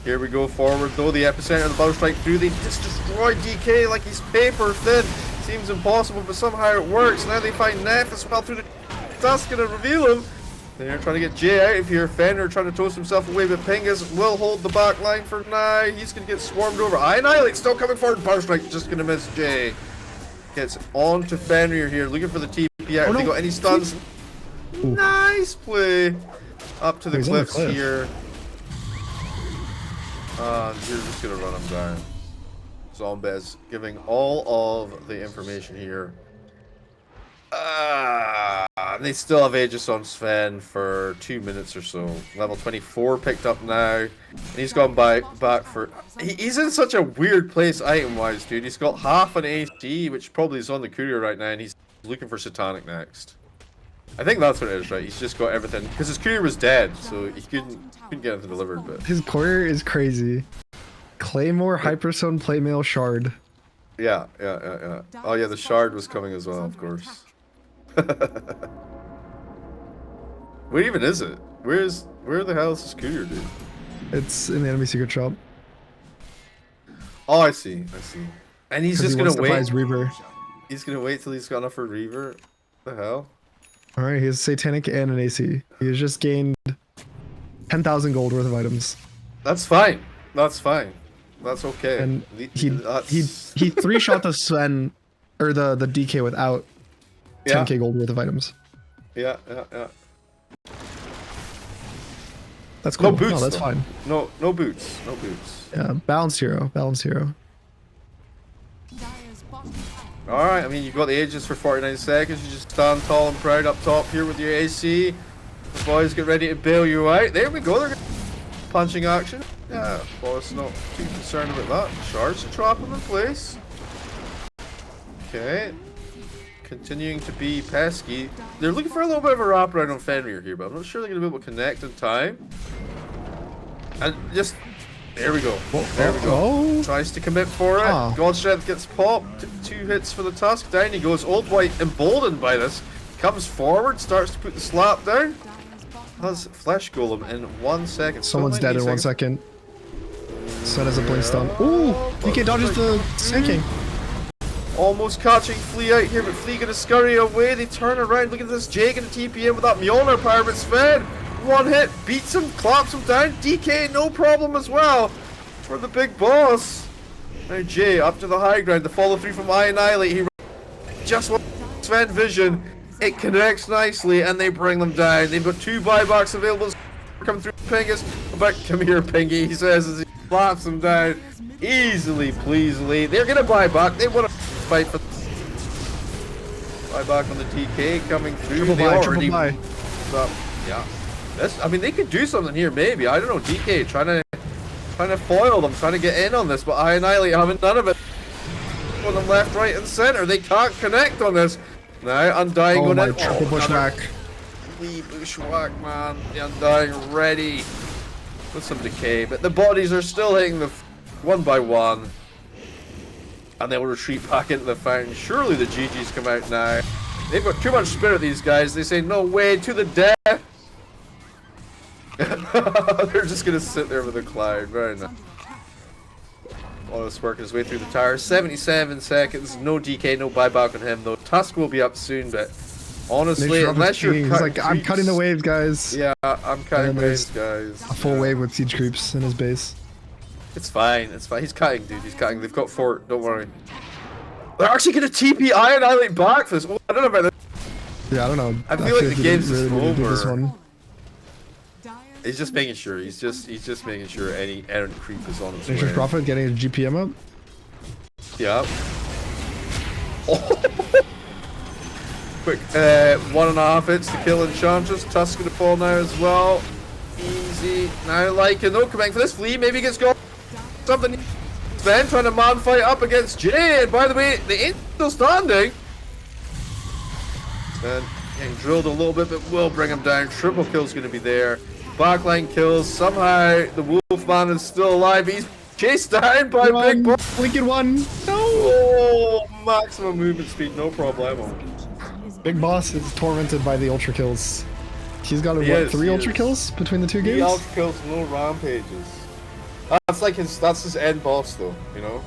Here we go forward, though. The epicenter of the battle strike through. They just destroy DK like he's paper thin. Seems impossible, but somehow it works. Now they find Neff as well through the Dusk, going to reveal him. They're trying to get Jay out of here. Fender trying to toast himself away, but Pingus will hold the back line for now. He's going to get swarmed over. Annihilate still coming forward. Battle strike just going to miss Jay. Gets on to Fenrir here, looking for the TP out. Oh, Have they no. got any stuns? Nice play. Up to the He's on the cliffs cliff. here. You're just gonna run him down. Zombez giving all of the information here. They still have Aegis on Sven for 2 minutes or so. Level 24 picked up now. And he's gone back for... He's in such a weird place item-wise, dude. He's got half an AC, which probably is on the courier right now, and he's looking for Satanic next. I think that's what it is, right? He's just got everything. Because his courier was dead, so he couldn't get anything delivered, but... His courier is crazy. Claymore, Hyperstone, Playmail, Shard. Yeah. Oh yeah, the shard was coming as well, of course. Where even is it? Where the hell is this courier, dude? It's in the enemy secret shop. Oh, I see. And he's just gonna wait. His Reaver. He's gonna wait till he's got enough for Reaver. The hell? All right, he has Satanic and an AC. He has just gained 10,000 gold worth of items, That's fine. That's okay. and he That's- three shot the Sven or the DK without 10k gold worth of items. Yeah. That's cool. No boots. No, that's though. fine. No boots. Yeah, balanced hero. Dire's bottom tower. Alright, I mean, you got the Aegis for 49 seconds. You just stand tall and proud up top here with your AC. The boys get ready to bail you out. There we go. They're punching action. Yeah, boss not too concerned about that. Shards to trap him in place. Okay. Continuing to be pesky. They're looking for a little bit of a wraparound on Fenrir here, but I'm not sure they're going to be able to connect in time. And just... There we go. There we go. Oh. Tries to commit for it. Ah. God Strength gets popped. 2 hits for the Tusk. Down he goes. Old White emboldened by this. Comes forward. Starts to put the slap down. Dire's bottom Has Flesh Golem in 1 second. Someone's Still dead in 90 1 seconds. second. Sven has a blink stun. Ooh, DK dodges the sinking. Almost catching Flea out here, but Flea gonna scurry away. They turn around. Look at this. Jay gonna TP in with that Mjolnir power, but Sven, 1 hit, beats him, claps him down. DK, no problem as well. for the big boss. Now Jay up to the high ground. The follow through from Annihilate. He just wants Sven Vision. It connects nicely, and they bring them down. They've got 2 buybacks available. Come through Pingus. But come here, Pingy. He says as he slaps them down easily, pleasily. They're gonna buy back. They want to fight for. Buy back on the TK coming through. Triple They buy, already. triple buy. Up. Yeah. This. I mean, they could do something here. Maybe. I don't know. DK trying to foil them, trying to get in on this, but I Annihilate haven't done of it. For them left, right, and center. They can't connect on this. Now Undying Oh going my, in. triple bushwhack. Wee bushwhack, man. The Undying ready with some decay, but the bodies are still hitting the one by one, and they will retreat back into the fountain. Surely the GGs come out now. They've got too much spirit, these guys. They say no way to the death. They're just gonna sit there with a cloud. Very nice. Honest working his way through the tower. 77 seconds. No DK, no buyback on him though. Tusk will be up soon, but honestly, unless you're he's like, I'm cutting the waves, guys. Yeah, I'm cutting And waves, guys. A full wave with siege creeps in his base. It's fine. It's fine. He's cutting, dude. He's cutting. They've got 4. Don't worry. They're actually gonna TP Annihilate back for this. Oh, I don't know about this. Yeah, I don't know. I feel like the game's really just need to do this over. one. He's just making sure. He's just making sure any errant creep is on its Nature's way. Prophet getting his GPM up. Yeah. Quick, 1.5 hits to kill Enchantress. Tusk gonna fall now as well. Easy. Now Lycan though coming for this flea. Maybe gets got something. Sven trying to man fight up against Jay. And by the way, the ain't still standing. Sven getting drilled a little bit, but will bring him down. Triple kill's gonna be there. Backline kills. Somehow the Wolfman is still alive. He's chased down by Big Boss. Lincoln one. No. Oh, maximum movement speed, no problemo. Big Boss is tormented by the ultra kills. He's got He what, is, 3 he ultra is. kills between the 2 He games? out kills, no rampages. That's like that's his end boss though, you know?